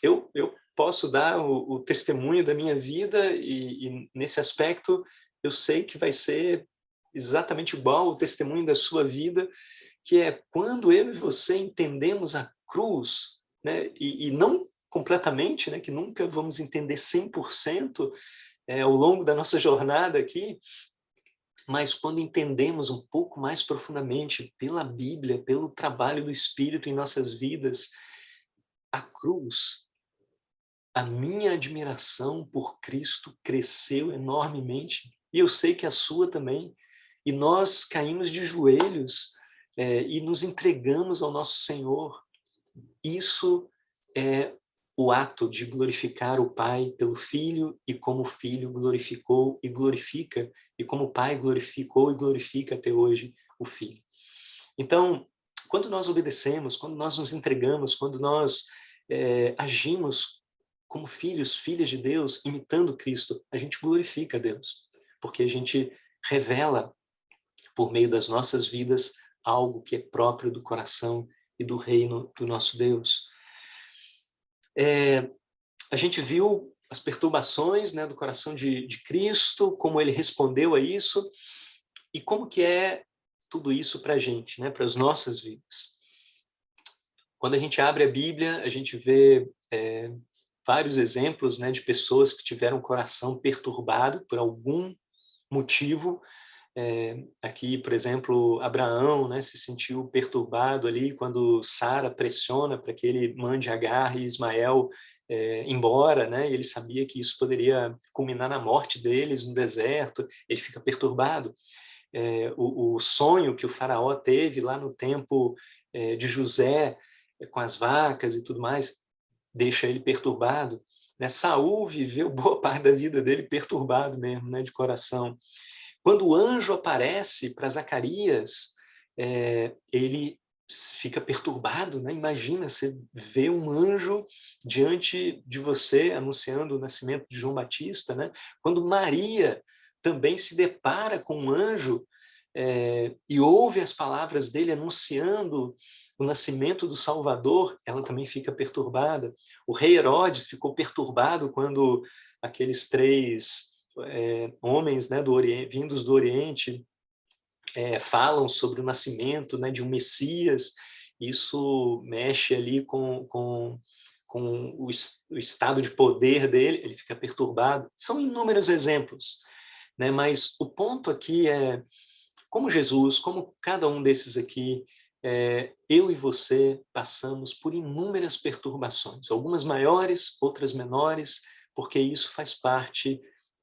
eu posso dar o testemunho da minha vida e, nesse aspecto, eu sei que vai ser exatamente igual o testemunho da sua vida, que é quando eu e você entendemos a cruz, né, e não completamente, né, que nunca vamos entender 100% ao longo da nossa jornada aqui, mas quando entendemos um pouco mais profundamente pela Bíblia, pelo trabalho do Espírito em nossas vidas, a cruz, a minha admiração por Cristo cresceu enormemente, e eu sei que a sua também, e nós caímos de joelhos e nos entregamos ao nosso Senhor. Isso é o ato de glorificar o Pai pelo Filho, e como o Filho glorificou e glorifica, e como o Pai glorificou e glorifica até hoje o Filho. Então, quando nós obedecemos, quando nós nos entregamos, quando nós agimos como filhos, filhas de Deus, imitando Cristo, a gente glorifica a Deus, porque a gente revela, por meio das nossas vidas, algo que é próprio do coração e do reino do nosso Deus. A gente viu as perturbações, né, do coração de Cristo, como ele respondeu a isso, e como que é tudo isso para a gente, né, para as nossas vidas. Quando a gente abre a Bíblia, a gente vê vários exemplos, né, de pessoas que tiveram o coração perturbado por algum motivo. Aqui, por exemplo, Abraão, né, se sentiu perturbado ali quando Sara pressiona para que ele mande Agar e Ismael embora, né, e ele sabia que isso poderia culminar na morte deles no deserto, ele fica perturbado. O sonho que o faraó teve lá no tempo de José, com as vacas e tudo mais, deixa ele perturbado, né? Saul viveu boa parte da vida dele perturbado mesmo, né, de coração. Quando o anjo aparece para Zacarias, ele fica perturbado, né? Imagina, você vê um anjo diante de você anunciando o nascimento de João Batista, né? Quando Maria também se depara com um anjo e ouve as palavras dele anunciando o nascimento do Salvador, ela também fica perturbada. O rei Herodes ficou perturbado quando aqueles 3 homens, né, vindos do Oriente, falam sobre o nascimento, né, de um Messias. Isso mexe ali com o estado de poder dele, ele fica perturbado. São inúmeros exemplos, né, mas o ponto aqui é, como Jesus, como cada um desses aqui, eu e você passamos por inúmeras perturbações, algumas maiores, outras menores, porque isso faz parte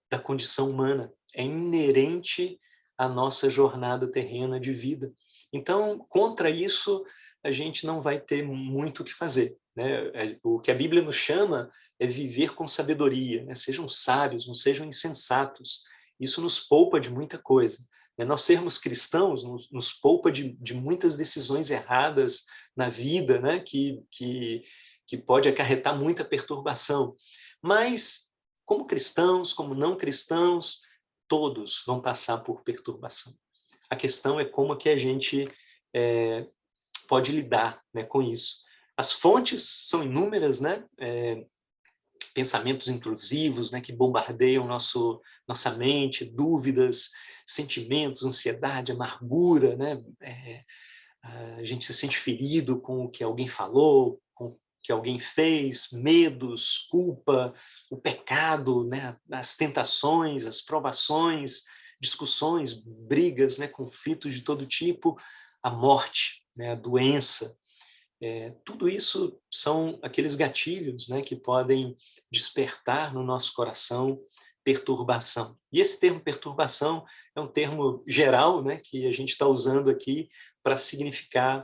da condição humana, é inerente à nossa jornada terrena de vida. Então, contra isso, a gente não vai ter muito o que fazer, né? O que a Bíblia nos chama é viver com sabedoria, né? Sejam sábios, não sejam insensatos. Isso nos poupa de muita coisa. Nós sermos cristãos nos poupa de muitas decisões erradas na vida, né? que pode acarretar muita perturbação. Mas, como cristãos, como não cristãos, todos vão passar por perturbação. A questão é como que a gente pode lidar, né, com isso. As fontes são inúmeras, né? Pensamentos intrusivos, né, que bombardeiam nossa mente, dúvidas, sentimentos, ansiedade, amargura, né? A gente se sente ferido com o que alguém falou, com o que alguém fez, medos, culpa, o pecado, né? As tentações, as provações, discussões, brigas, né? Conflitos de todo tipo, a morte, né? A doença. Tudo isso são aqueles gatilhos, né, que podem despertar no nosso coração perturbação. E esse termo perturbação é um termo geral, né, que a gente está usando aqui para significar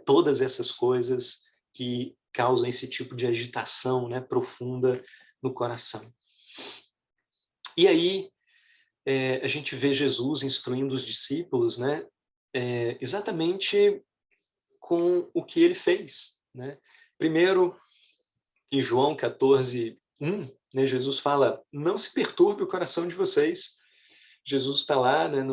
todas essas coisas que causam esse tipo de agitação, né, profunda no coração. E aí a gente vê Jesus instruindo os discípulos, né, exatamente com o que ele fez, né? Primeiro, em João 14:1, né, Jesus fala, não se perturbe o coração de vocês. Jesus está lá, né,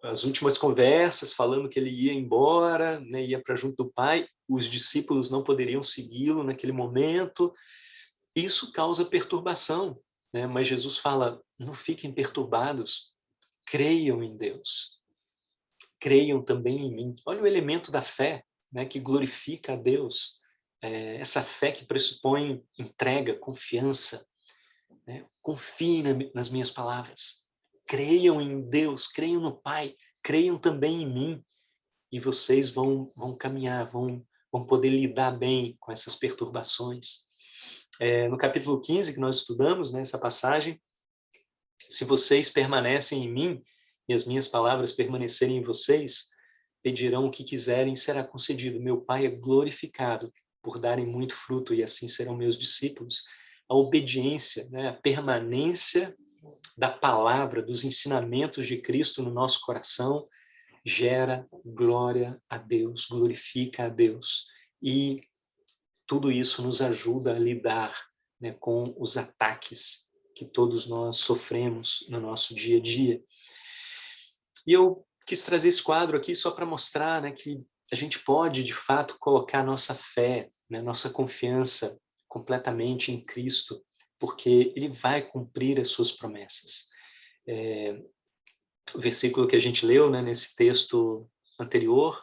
as últimas conversas, falando que ele ia embora, né, ia para junto do Pai, os discípulos não poderiam segui-lo naquele momento, isso causa perturbação, né? Mas Jesus fala, não fiquem perturbados, creiam em Deus, creiam também em mim. Olha o elemento da fé, né, que glorifica a Deus, essa fé que pressupõe entrega, confiança, né? Confiem nas minhas palavras, creiam em Deus, creiam no Pai, creiam também em mim, e vocês vão caminhar, vão poder lidar bem com essas perturbações. No capítulo 15 que nós estudamos, né, essa passagem, se vocês permanecem em mim e as minhas palavras permanecerem em vocês, pedirão o que quiserem e será concedido. Meu Pai é glorificado por darem muito fruto e assim serão meus discípulos. A obediência, né, a permanência da palavra, dos ensinamentos de Cristo no nosso coração, gera glória a Deus, glorifica a Deus. E tudo isso nos ajuda a lidar, né, com os ataques que todos nós sofremos no nosso dia a dia. E eu quis trazer esse quadro aqui só para mostrar, né, que a gente pode, de fato, colocar nossa fé, né, nossa confiança completamente em Cristo, porque Ele vai cumprir as suas promessas. O versículo que a gente leu, né, nesse texto anterior,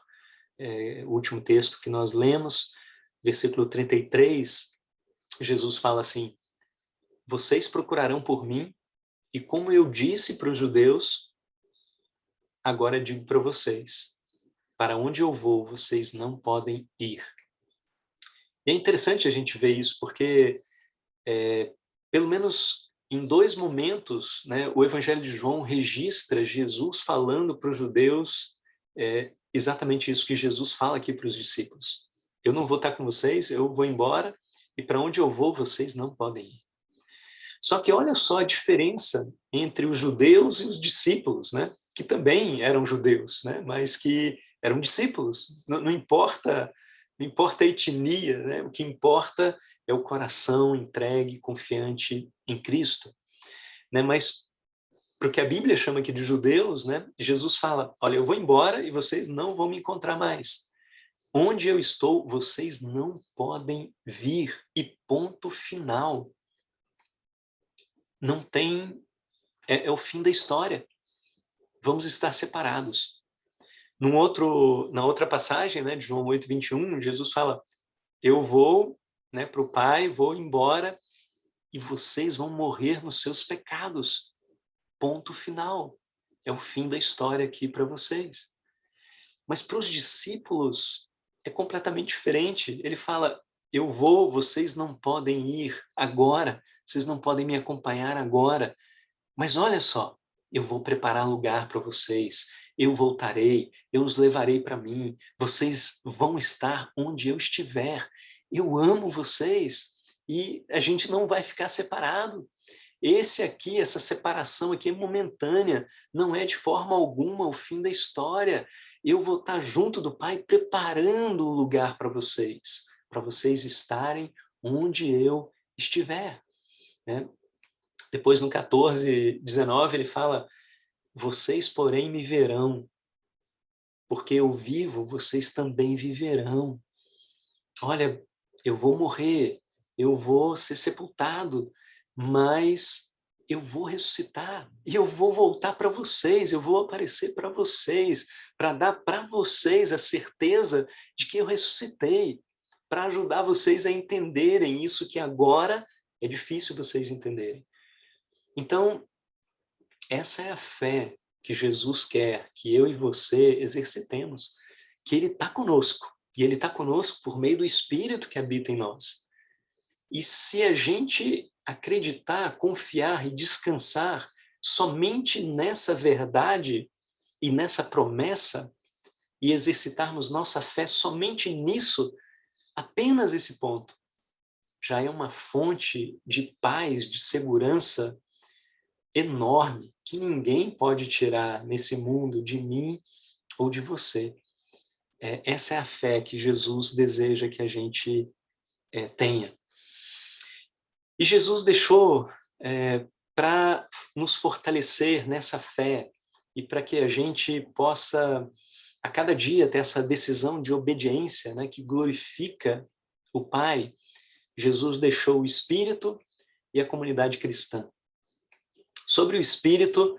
o último texto que nós lemos, versículo 33, Jesus fala assim, vocês procurarão por mim, e como eu disse para os judeus, agora digo para vocês, para onde eu vou, vocês não podem ir. E é interessante a gente ver isso, porque pelo menos em 2 momentos, né, o Evangelho de João registra Jesus falando para os judeus exatamente isso que Jesus fala aqui para os discípulos. Eu não vou estar com vocês, eu vou embora, e para onde eu vou, vocês não podem ir. Só que olha só a diferença entre os judeus e os discípulos, né? Que também eram judeus, né? Mas que eram discípulos. Não importa, não importa a etnia, né? O que importa é o coração entregue, confiante em Cristo, né? Mas para o que a Bíblia chama aqui de judeus, né? Jesus fala: olha, eu vou embora e vocês não vão me encontrar mais. Onde eu estou, vocês não podem vir. E ponto final. Não tem... É o fim da história. Vamos estar separados. Na outra passagem, né, de João 8:21, Jesus fala: eu vou, né, para o Pai, vou embora e vocês vão morrer nos seus pecados. Ponto final. É o fim da história aqui para vocês. Mas para os discípulos é completamente diferente. Ele fala: eu vou, vocês não podem ir agora, vocês não podem me acompanhar agora. Mas olha só, eu vou preparar lugar para vocês, eu voltarei, eu os levarei para mim, vocês vão estar onde eu estiver. Eu amo vocês e a gente não vai ficar separado. Essa separação aqui é momentânea, não é de forma alguma o fim da história. Eu vou estar junto do Pai preparando o lugar para vocês estarem onde eu estiver, né? Depois, no 14:19, ele fala: vocês, porém, me verão, porque eu vivo, vocês também viverão. Olha, eu vou morrer, eu vou ser sepultado, mas eu vou ressuscitar e eu vou voltar para vocês, eu vou aparecer para vocês, para dar para vocês a certeza de que eu ressuscitei, para ajudar vocês a entenderem isso que agora é difícil vocês entenderem. Então, essa é a fé que Jesus quer que eu e você exercitemos, que Ele está conosco, e Ele está conosco por meio do Espírito que habita em nós. E se a gente acreditar, confiar e descansar somente nessa verdade e nessa promessa, e exercitarmos nossa fé somente nisso, apenas esse ponto, já é uma fonte de paz, de segurança enorme, que ninguém pode tirar nesse mundo de mim ou de você. Essa é a fé que Jesus deseja que a gente tenha. E Jesus deixou para nos fortalecer nessa fé e para que a gente possa, a cada dia, ter essa decisão de obediência, né, que glorifica o Pai. Jesus deixou o Espírito e a comunidade cristã. Sobre o Espírito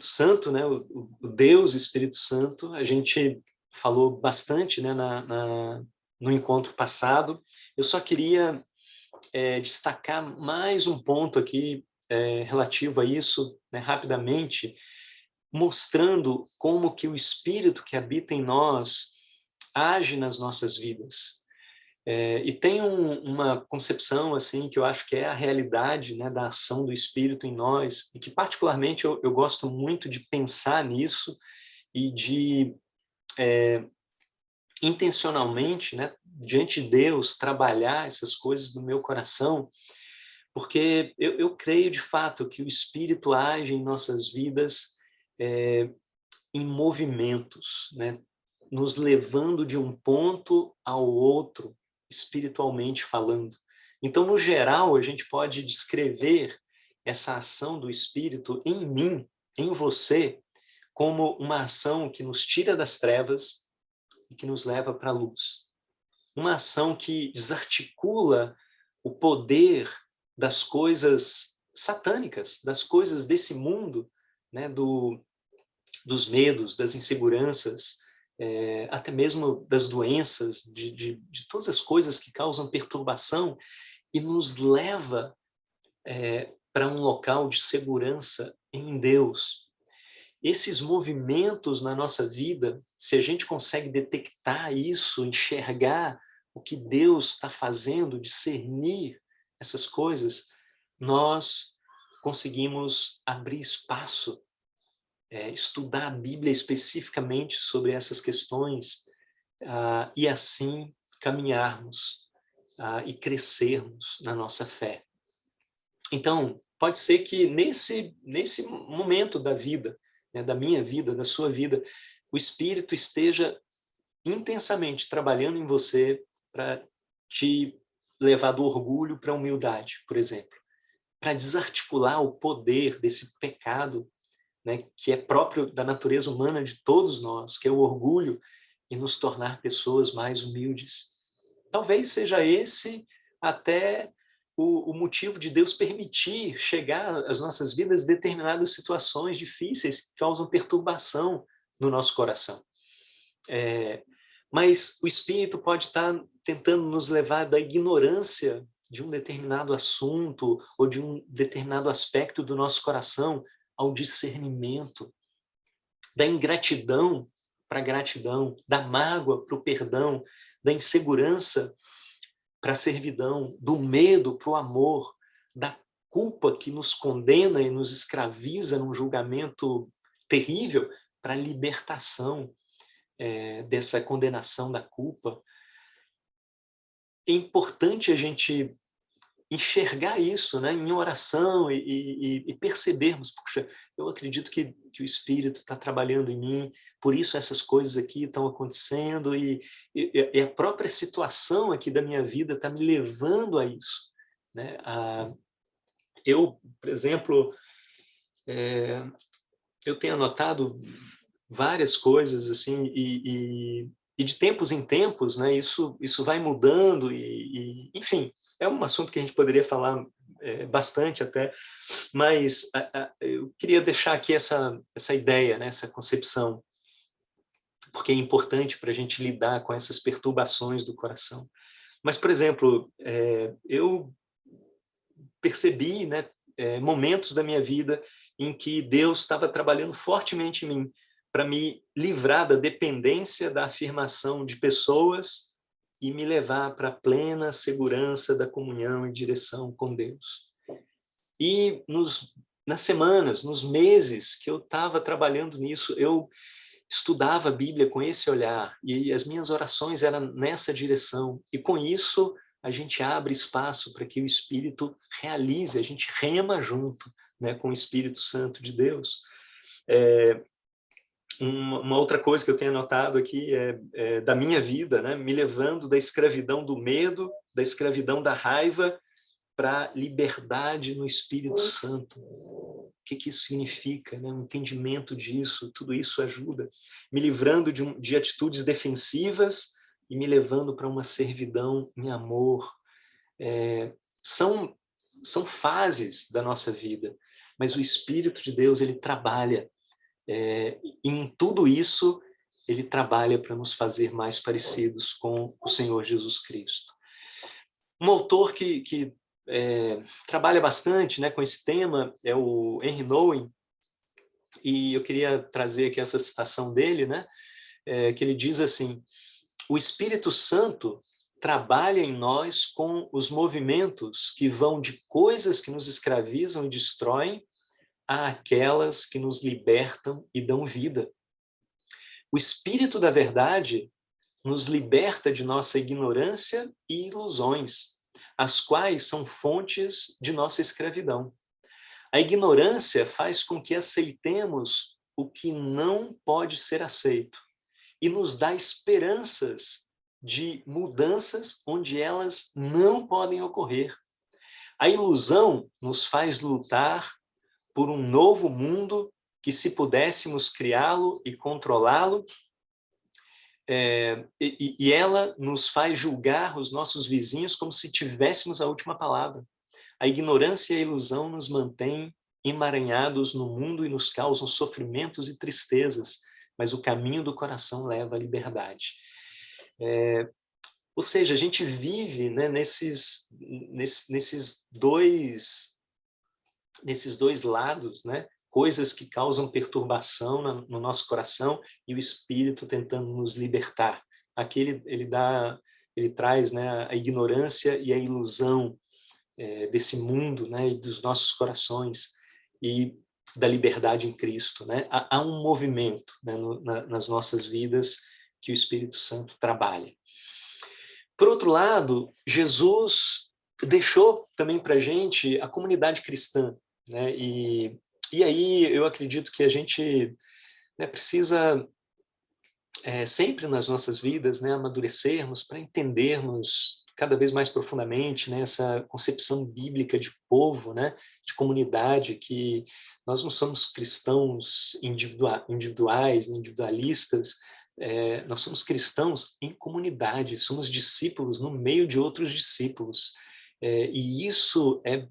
Santo, né, o Deus Espírito Santo, a gente falou bastante, né, no encontro passado. Eu só queria destacar mais um ponto aqui relativo a isso, né, rapidamente, mostrando como que o Espírito que habita em nós age nas nossas vidas. E tem uma concepção assim que eu acho que é a realidade, né, da ação do Espírito em nós, e que particularmente eu gosto muito de pensar nisso e de intencionalmente, né, diante de Deus, trabalhar essas coisas no meu coração, porque eu creio de fato que o Espírito age em nossas vidas em movimentos, né, nos levando de um ponto ao outro, espiritualmente falando. Então, no geral, a gente pode descrever essa ação do Espírito em mim, em você, como uma ação que nos tira das trevas e que nos leva para a luz. Uma ação que desarticula o poder das coisas satânicas, das coisas desse mundo, né, dos medos, das inseguranças, até mesmo das doenças, de todas as coisas que causam perturbação, e nos leva para um local de segurança em Deus. Esses movimentos na nossa vida, se a gente consegue detectar isso, enxergar o que Deus está fazendo, discernir essas coisas, nós conseguimos abrir espaço, estudar a Bíblia especificamente sobre essas questões, e assim caminharmos e crescermos na nossa fé. Então, pode ser que nesse momento da vida, né, da minha vida, da sua vida, o Espírito esteja intensamente trabalhando em você para te levar do orgulho para a humildade, por exemplo, para desarticular o poder desse pecado, né, que é próprio da natureza humana de todos nós, que é o orgulho, e nos tornar pessoas mais humildes. Talvez seja esse até o motivo de Deus permitir chegar às nossas vidas determinadas situações difíceis que causam perturbação no nosso coração. Mas o Espírito pode estar tentando nos levar da ignorância de um determinado assunto ou de um determinado aspecto do nosso coração ao discernimento, da ingratidão para a gratidão, da mágoa para o perdão, da insegurança para a servidão, do medo para o amor, da culpa que nos condena e nos escraviza num julgamento terrível para a libertação dessa condenação da culpa. É importante a gente enxergar isso, né, em oração e percebermos, puxa, eu acredito que o Espírito está trabalhando em mim, por isso essas coisas aqui estão acontecendo e a própria situação aqui da minha vida está me levando a isso. Né? Eu, por exemplo, eu tenho anotado várias coisas assim e de tempos em tempos, né, isso vai mudando enfim, é um assunto que a gente poderia falar bastante até, mas eu queria deixar aqui essa ideia, né, essa concepção, porque é importante para a gente lidar com essas perturbações do coração. Mas, por exemplo, eu percebi, né, momentos da minha vida em que Deus estava trabalhando fortemente em mim para me livrar da dependência da afirmação de pessoas e me levar para a plena segurança da comunhão e direção com Deus. E nas semanas, nos meses que eu estava trabalhando nisso, eu estudava a Bíblia com esse olhar e as minhas orações eram nessa direção. E com isso a gente abre espaço para que o Espírito realize, a gente rema junto, né, com o Espírito Santo de Deus. Uma outra coisa que eu tenho anotado aqui é da minha vida, né, me levando da escravidão do medo, da escravidão da raiva, para liberdade no Espírito Santo. O que isso significa? Né? Um entendimento disso, tudo isso ajuda. Me livrando de atitudes defensivas e me levando para uma servidão em amor. São fases da nossa vida, mas o Espírito de Deus, ele trabalha. E em tudo isso, ele trabalha para nos fazer mais parecidos com o Senhor Jesus Cristo. Um autor que trabalha bastante, né, com esse tema é o Henry Nouwen, e eu queria trazer aqui essa citação dele, né, que ele diz assim: o Espírito Santo trabalha em nós com os movimentos que vão de coisas que nos escravizam e destroem àquelas que nos libertam e dão vida. O Espírito da verdade nos liberta de nossa ignorância e ilusões, as quais são fontes de nossa escravidão. A ignorância faz com que aceitemos o que não pode ser aceito e nos dá esperanças de mudanças onde elas não podem ocorrer. A ilusão nos faz lutar por um novo mundo que, se pudéssemos criá-lo e controlá-lo, e ela nos faz julgar os nossos vizinhos como se tivéssemos a última palavra. A ignorância e a ilusão nos mantêm emaranhados no mundo e nos causam sofrimentos e tristezas, mas o caminho do coração leva à liberdade. Ou seja, a gente vive, né, nesses dois lados, né? Coisas que causam perturbação no nosso coração e o Espírito tentando nos libertar. Aqui ele traz, né, a ignorância e a ilusão desse mundo, né, e dos nossos corações e da liberdade em Cristo. Né? Há um movimento, né, nas nossas vidas que o Espírito Santo trabalha. Por outro lado, Jesus deixou também para a gente a comunidade cristã, né? E aí eu acredito que a gente, né, precisa sempre nas nossas vidas, né, amadurecermos para entendermos cada vez mais profundamente, né, essa concepção bíblica de povo, né, de comunidade, que nós não somos cristãos individuais, individualistas, nós somos cristãos em comunidade, somos discípulos no meio de outros discípulos. E isso é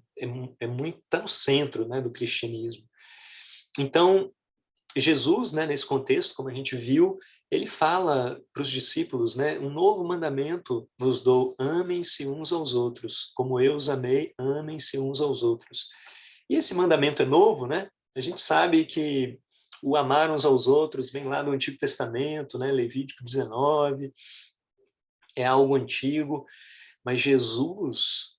muito, tá no centro, né, do cristianismo. Então, Jesus, né, nesse contexto, como a gente viu, ele fala para os discípulos, né, um novo mandamento vos dou, amem-se uns aos outros, como eu os amei, amem-se uns aos outros. E esse mandamento é novo, né? A gente sabe que o amar uns aos outros vem lá do Antigo Testamento, né, Levítico 19, é algo antigo, mas Jesus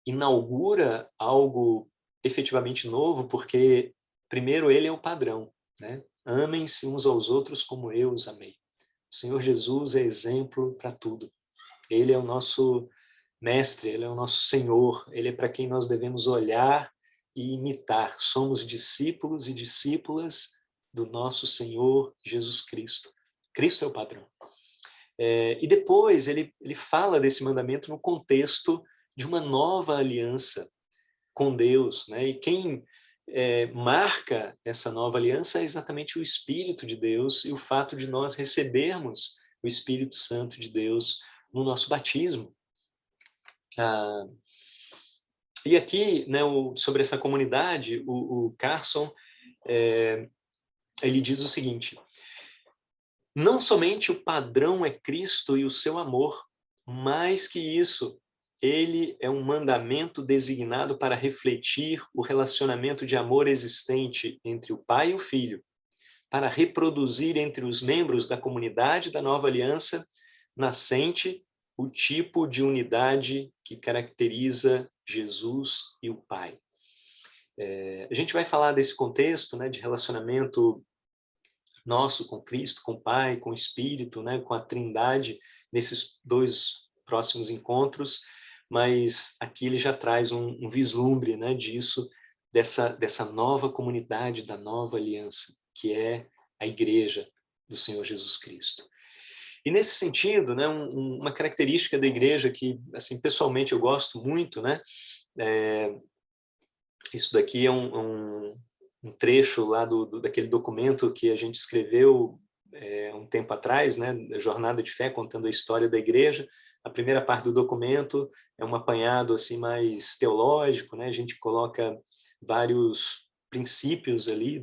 inaugura algo efetivamente novo, porque primeiro ele é o padrão, né? Amem-se uns aos outros como eu os amei. O Senhor Jesus é exemplo para tudo. Ele é o nosso mestre, ele é o nosso Senhor, ele é para quem nós devemos olhar e imitar. Somos discípulos e discípulas do nosso Senhor Jesus Cristo. Cristo é o padrão. E depois ele fala desse mandamento no contexto de uma nova aliança com Deus, né? E quem marca essa nova aliança é exatamente o Espírito de Deus e o fato de nós recebermos o Espírito Santo de Deus no nosso batismo. E aqui, né, sobre essa comunidade, o Carson, ele diz o seguinte: não somente o padrão é Cristo e o seu amor, mais que isso, ele é um mandamento designado para refletir o relacionamento de amor existente entre o Pai e o Filho, para reproduzir entre os membros da comunidade da nova aliança nascente o tipo de unidade que caracteriza Jesus e o Pai. A gente vai falar desse contexto, né, de relacionamento nosso com Cristo, com o Pai, com o Espírito, né, com a Trindade, nesses dois próximos encontros, mas aqui ele já traz um vislumbre, né, disso, dessa nova comunidade, da nova aliança, que é a Igreja do Senhor Jesus Cristo. E nesse sentido, né, uma característica da Igreja que, assim, pessoalmente eu gosto muito, né, isso daqui é um trecho lá daquele documento que a gente escreveu um tempo atrás, né, da Jornada de Fé, contando a história da igreja. A primeira parte do documento é um apanhado assim mais teológico, né, a gente coloca vários princípios ali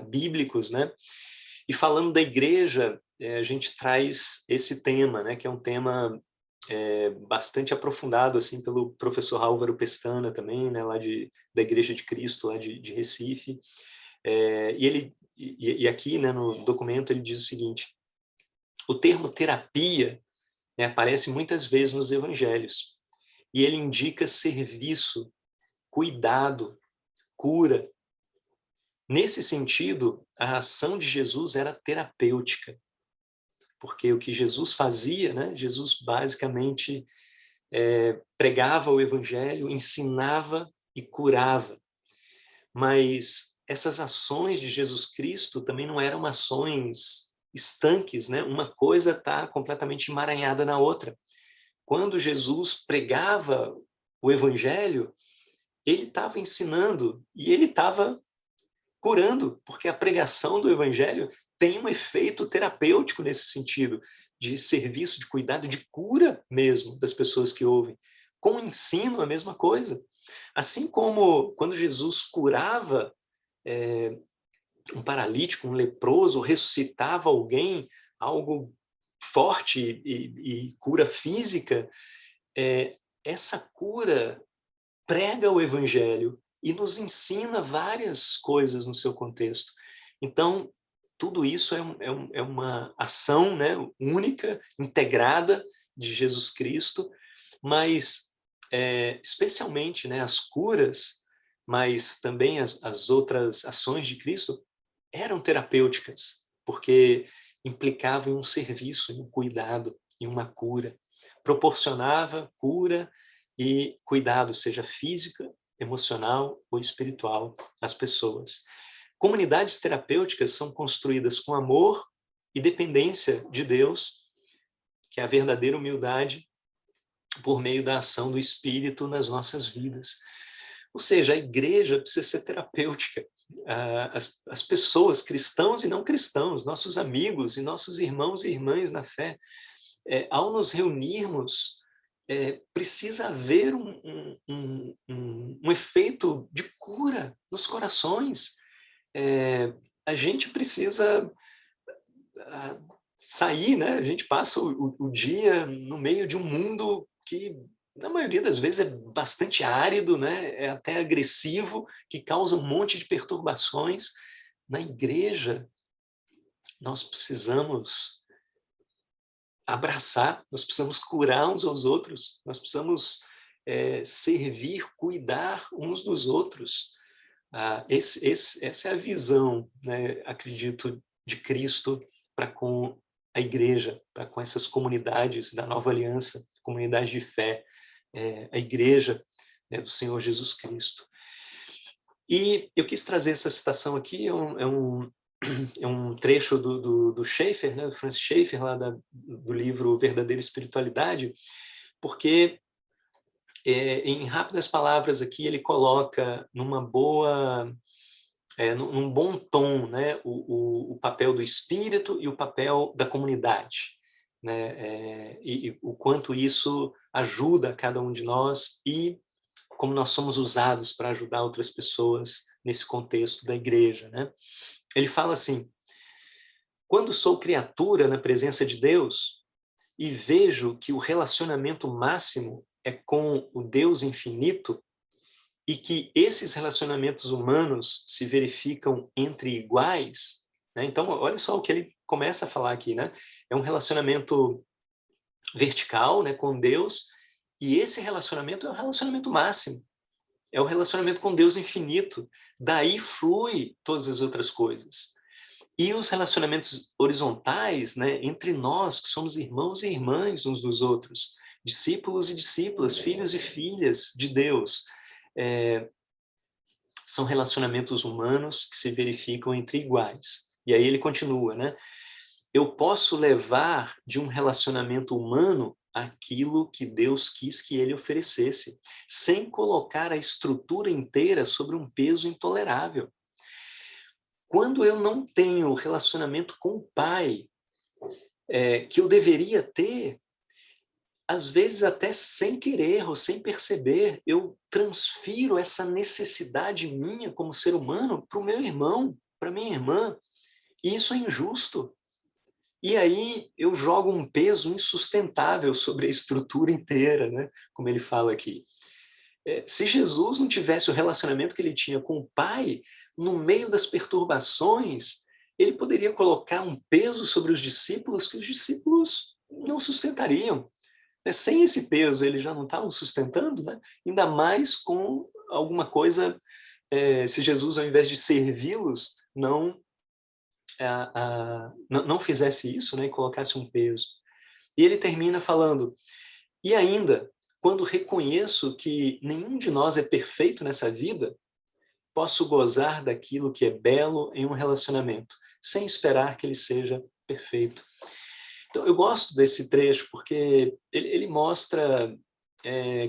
bíblicos, né, e falando da igreja, a gente traz esse tema, né, que é um tema bastante aprofundado assim pelo professor Álvaro Pestana também, né, lá da Igreja de Cristo, lá de Recife. E aqui, né, no documento, ele diz o seguinte: o termo terapia, né, aparece muitas vezes nos evangelhos, e ele indica serviço, cuidado, cura. Nesse sentido, a ação de Jesus era terapêutica, porque o que Jesus fazia, né, Jesus basicamente pregava o evangelho, ensinava e curava. Mas essas ações de Jesus Cristo também não eram ações estanques, né? Uma coisa está completamente emaranhada na outra. Quando Jesus pregava o evangelho, ele estava ensinando e ele estava curando, porque a pregação do evangelho tem um efeito terapêutico nesse sentido, de serviço, de cuidado, de cura mesmo das pessoas que ouvem. Com o ensino, a mesma coisa. Assim como quando Jesus curava um paralítico, um leproso, ressuscitava alguém, algo forte e cura física, essa cura prega o evangelho e nos ensina várias coisas no seu contexto. Então, tudo isso é uma ação, né, única, integrada de Jesus Cristo, mas especialmente, né, as curas, mas também as outras ações de Cristo eram terapêuticas, porque implicavam em um serviço, em um cuidado, em uma cura. Proporcionava cura e cuidado, seja física, emocional ou espiritual, às pessoas. Comunidades terapêuticas são construídas com amor e dependência de Deus, que é a verdadeira humildade, por meio da ação do Espírito nas nossas vidas. Ou seja, a igreja precisa ser terapêutica. As pessoas, cristãos e não cristãos, nossos amigos e nossos irmãos e irmãs na fé, ao nos reunirmos, precisa haver um efeito de cura nos corações. A gente precisa sair, né? A gente passa o dia no meio de um mundo que, na maioria das vezes, é bastante árido, né? É até agressivo, que causa um monte de perturbações. Na igreja, nós precisamos abraçar, nós precisamos curar uns aos outros, nós precisamos servir, cuidar uns dos outros. Essa é a visão, né, acredito, de Cristo para com a igreja, para com essas comunidades da Nova Aliança, comunidades de fé, a igreja, né, do Senhor Jesus Cristo. E eu quis trazer essa citação aqui, é um trecho do Schaeffer, né, do Francis Schaeffer, lá do livro Verdadeira Espiritualidade, porque, em rápidas palavras aqui, ele coloca num bom tom, né, o papel do Espírito e o papel da comunidade, né, e o quanto isso ajuda cada um de nós e como nós somos usados para ajudar outras pessoas nesse contexto da igreja, né? Ele fala assim: quando sou criatura na presença de Deus e vejo que o relacionamento máximo é com o Deus infinito e que esses relacionamentos humanos se verificam entre iguais, né? Então, olha só o que ele começa a falar aqui, né? É um relacionamento vertical, né, com Deus, e esse relacionamento é um relacionamento máximo. É o relacionamento com Deus infinito. Daí flui todas as outras coisas. E os relacionamentos horizontais, né, entre nós, que somos irmãos e irmãs uns dos outros, discípulos e discípulas, filhos e filhas de Deus, são relacionamentos humanos que se verificam entre iguais. E aí ele continua, né? Eu posso levar de um relacionamento humano aquilo que Deus quis que ele oferecesse, sem colocar a estrutura inteira sobre um peso intolerável. Quando eu não tenho relacionamento com o Pai, que eu deveria ter, às vezes até sem querer ou sem perceber, eu transfiro essa necessidade minha como ser humano para o meu irmão, para minha irmã, e isso é injusto. E aí eu jogo um peso insustentável sobre a estrutura inteira, né? Como ele fala aqui. Se Jesus não tivesse o relacionamento que ele tinha com o Pai, no meio das perturbações, ele poderia colocar um peso sobre os discípulos que os discípulos não sustentariam. Sem esse peso, eles já não estavam sustentando, né? Ainda mais com alguma coisa, se Jesus, ao invés de servi-los, não fizesse isso, né, e colocasse um peso. E ele termina falando, e ainda, quando reconheço que nenhum de nós é perfeito nessa vida, posso gozar daquilo que é belo em um relacionamento, sem esperar que ele seja perfeito. Então, eu gosto desse trecho porque ele mostra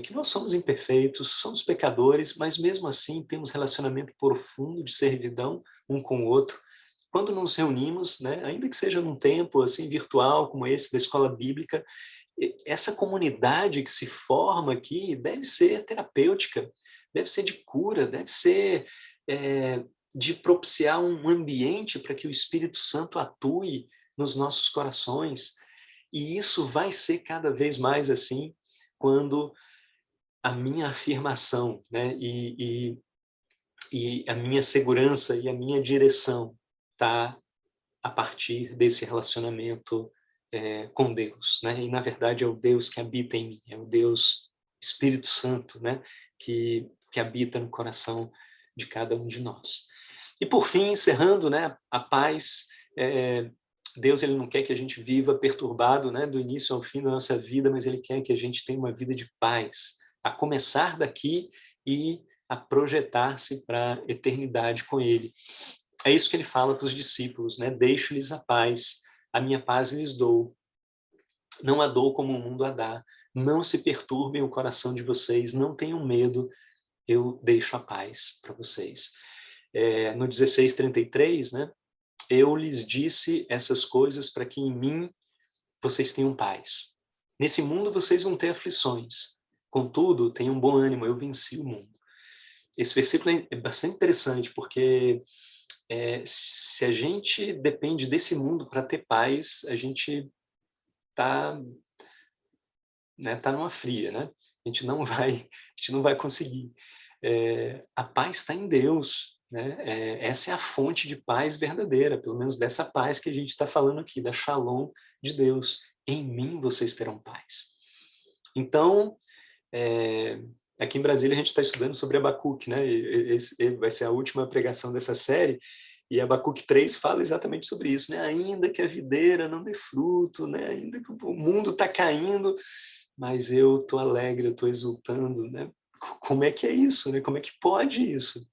que nós somos imperfeitos, somos pecadores, mas mesmo assim temos relacionamento profundo de servidão um com o outro. Quando nos reunimos, né, ainda que seja num tempo assim virtual como esse da escola bíblica, essa comunidade que se forma aqui deve ser terapêutica, deve ser de cura, deve ser de propiciar um ambiente para que o Espírito Santo atue nos nossos corações. E isso vai ser cada vez mais assim quando a minha afirmação, né, e a minha segurança e a minha direção está a partir desse relacionamento com Deus, né? E na verdade é o Deus que habita em mim, é o Deus Espírito Santo, né? Que habita no coração de cada um de nós. E por fim, encerrando, né? A paz Deus, ele não quer que a gente viva perturbado, né, do início ao fim da nossa vida, mas ele quer que a gente tenha uma vida de paz, a começar daqui e a projetar-se para a eternidade com ele. É isso que ele fala para os discípulos, né? Deixo-lhes a minha paz lhes dou. Não a dou como o mundo a dá. Não se perturbem o coração de vocês, não tenham medo, eu deixo a paz para vocês. No 16:33, né? Eu lhes disse essas coisas para que em mim vocês tenham paz. Nesse mundo vocês vão ter aflições. Contudo, tenham bom ânimo, eu venci o mundo. Esse versículo é bastante interessante, porque se a gente depende desse mundo para ter paz, a gente está, né, tá numa fria, né? A gente não vai conseguir. A paz está em Deus, né? Essa é a fonte de paz verdadeira, pelo menos dessa paz que a gente está falando aqui, da Shalom de Deus. Em mim vocês terão paz. Então, aqui em Brasília a gente está estudando sobre Abacuque, né? Esse vai ser a última pregação dessa série, e Abacuque 3 fala exatamente sobre isso, né? Ainda que a videira não dê fruto, né? Ainda que o mundo está caindo, mas eu estou alegre, eu estou exultando, né? Como é que é isso, né? Como é que pode isso?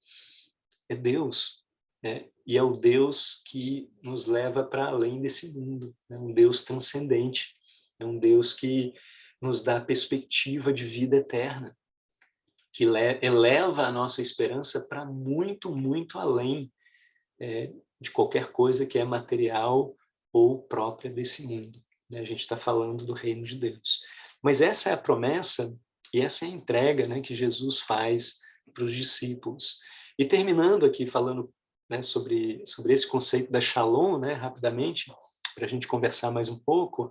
É Deus, né? E é o Deus que nos leva para além desse mundo, né? Um Deus transcendente, é um Deus que nos dá a perspectiva de vida eterna, que eleva a nossa esperança para muito, muito além de qualquer coisa que é material ou própria desse mundo, né? A gente está falando do reino de Deus. Mas essa é a promessa e essa é a entrega, né, que Jesus faz para os discípulos. E terminando aqui falando, né, sobre esse conceito da Shalom, né, rapidamente, para a gente conversar mais um pouco,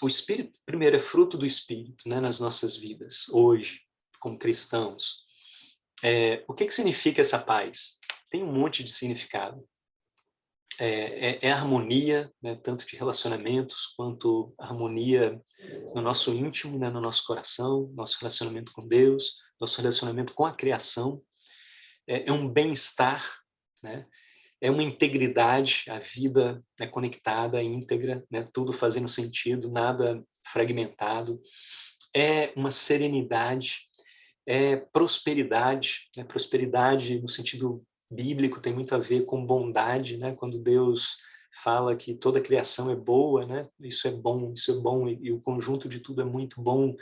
o Espírito, primeiro, é fruto do Espírito, né, nas nossas vidas, hoje, como cristãos. O que significa essa paz? Tem um monte de significado. É harmonia, né, tanto de relacionamentos, quanto harmonia no nosso íntimo, né, no nosso coração, nosso relacionamento com Deus, nosso relacionamento com a criação. É um bem-estar, né? É uma integridade, a vida, né, conectada, íntegra, né, tudo fazendo sentido, nada fragmentado. É uma serenidade, é prosperidade, né? Prosperidade no sentido bíblico tem muito a ver com bondade, né? Quando Deus fala que toda a criação é boa, né? Isso é bom, e o conjunto de tudo é muito bom.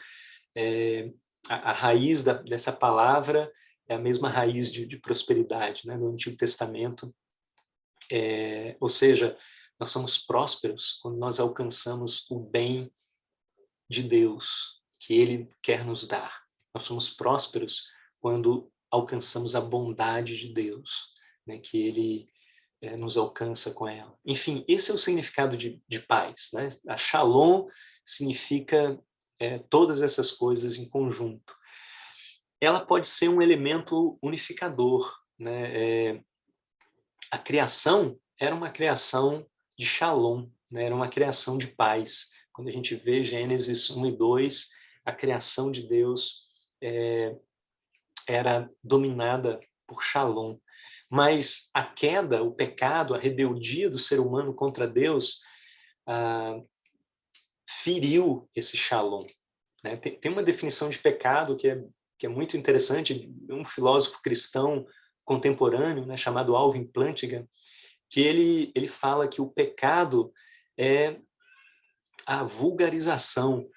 A raiz dessa palavra é a mesma raiz de prosperidade, né? No Antigo Testamento. Ou seja, nós somos prósperos quando nós alcançamos o bem de Deus que Ele quer nos dar. Nós somos prósperos quando alcançamos a bondade de Deus, né, que Ele nos alcança com ela. Enfim, esse é o significado de paz, né? A Shalom significa todas essas coisas em conjunto. Ela pode ser um elemento unificador, né? A criação era uma criação de Shalom, né? Era uma criação de paz. Quando a gente vê Gênesis 1 e 2, a criação de Deus era dominada por Shalom. Mas a queda, o pecado, a rebeldia do ser humano contra Deus feriu esse Shalom, né? Tem uma definição de pecado que é muito interessante, um filósofo cristão contemporâneo, né, chamado Alvin Plantinga, que ele fala que o pecado é a vulgarização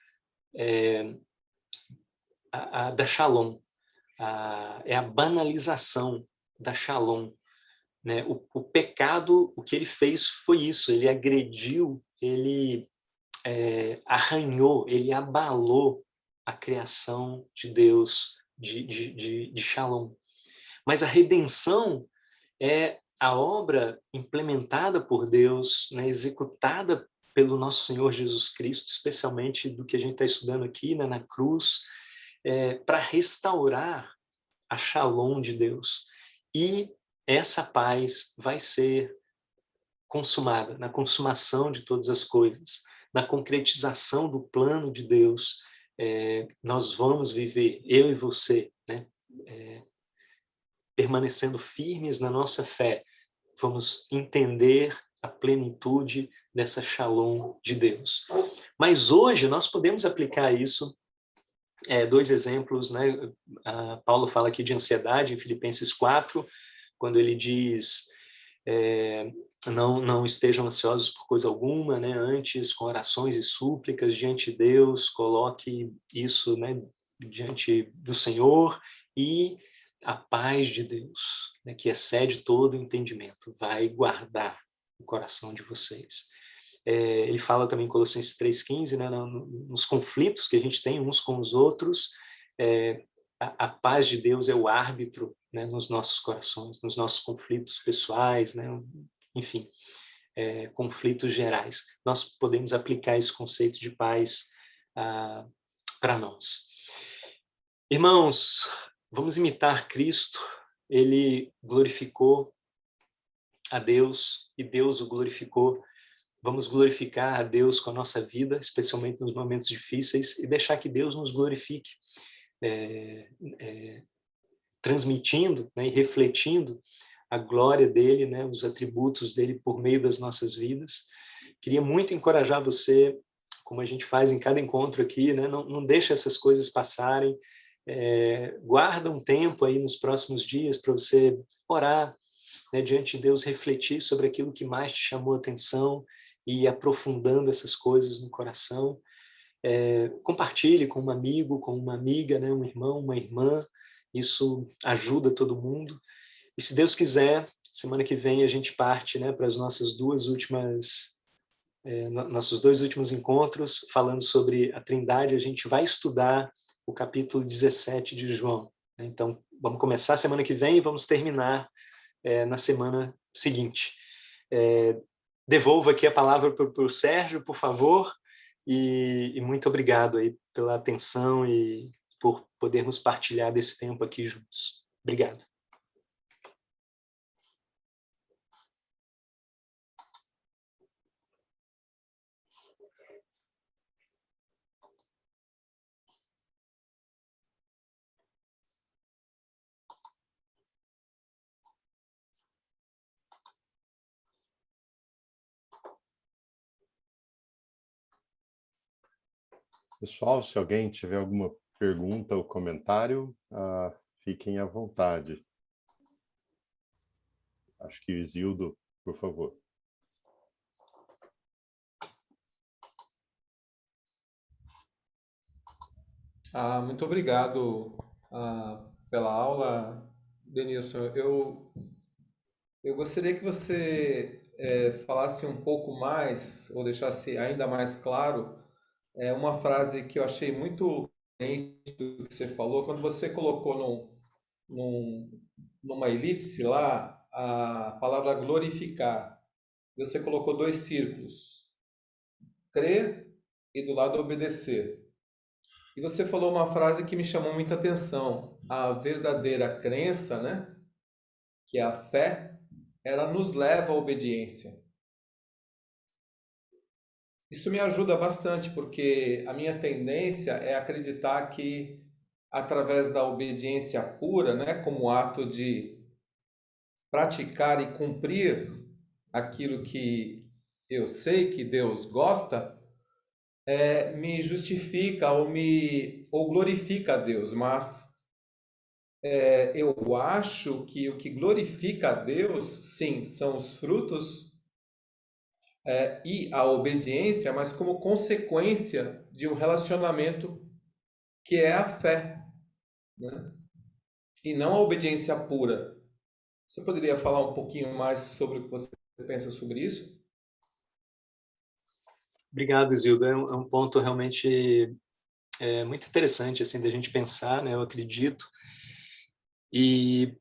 da Shalom, é a banalização da Shalom, né? O pecado, o que ele fez foi isso, ele agrediu, ele arranhou, ele abalou a criação de Deus, de Shalom. Mas a redenção é a obra implementada por Deus, né, executada pelo nosso Senhor Jesus Cristo, especialmente do que a gente está estudando aqui, né, na cruz, para restaurar a Shalom de Deus. E essa paz vai ser consumada, na consumação de todas as coisas, na concretização do plano de Deus. Nós vamos viver, eu e você, né, permanecendo firmes na nossa fé, vamos entender a plenitude dessa shalom de Deus. Mas hoje nós podemos aplicar isso, dois exemplos, né? Paulo fala aqui de ansiedade em Filipenses 4, quando ele diz, não estejam ansiosos por coisa alguma, né? Antes, com orações e súplicas diante de Deus, coloque isso, né, diante do Senhor, e a paz de Deus, né, que excede todo o entendimento, vai guardar o coração de vocês. Ele fala também em Colossenses 3,15, né, nos conflitos que a gente tem uns com os outros, a paz de Deus é o árbitro, né, nos nossos corações, nos nossos conflitos pessoais, né, enfim, conflitos gerais. Nós podemos aplicar esse conceito de paz para nós. Irmãos, vamos imitar Cristo. Ele glorificou a Deus e Deus o glorificou. Vamos glorificar a Deus com a nossa vida, especialmente nos momentos difíceis, e deixar que Deus nos glorifique, transmitindo, né, e refletindo a glória dele, né, os atributos dele por meio das nossas vidas. Queria muito encorajar você, como a gente faz em cada encontro aqui, né, não deixa essas coisas passarem, guarda um tempo aí nos próximos dias para você orar, né, diante de Deus, refletir sobre aquilo que mais te chamou a atenção e ir aprofundando essas coisas no coração. Compartilhe com um amigo, com uma amiga, né, um irmão, uma irmã. Isso ajuda todo mundo. E se Deus quiser, semana que vem a gente parte, né, para as nossas nossos dois últimos encontros, falando sobre a Trindade. A gente vai estudar o capítulo 17 de João. Então, vamos começar semana que vem e vamos terminar na semana seguinte. Devolvo aqui a palavra para o Sérgio, por favor, e muito obrigado aí pela atenção e por podermos partilhar desse tempo aqui juntos. Obrigado. Pessoal, se alguém tiver alguma pergunta ou comentário, fiquem à vontade. Acho que Isildo, por favor. Muito obrigado pela aula, Denilson. Eu gostaria que você falasse um pouco mais, ou deixasse ainda mais claro, uma frase que eu achei muito coerente do que você falou, quando você colocou numa elipse lá a palavra glorificar. Você colocou 2 círculos, crer e do lado obedecer. E você falou uma frase que me chamou muita atenção. A verdadeira crença, né, que é a fé, ela nos leva à obediência. Isso me ajuda bastante, porque a minha tendência é acreditar que, através da obediência pura, né, como ato de praticar e cumprir aquilo que eu sei que Deus gosta, me justifica ou glorifica a Deus, mas eu acho que o que glorifica a Deus, sim, são os frutos e a obediência, mas como consequência de um relacionamento que é a fé, né? E não a obediência pura. Você poderia falar um pouquinho mais sobre o que você pensa sobre isso? Obrigado, Isildo. É um ponto realmente muito interessante assim, da gente pensar, né, eu acredito. E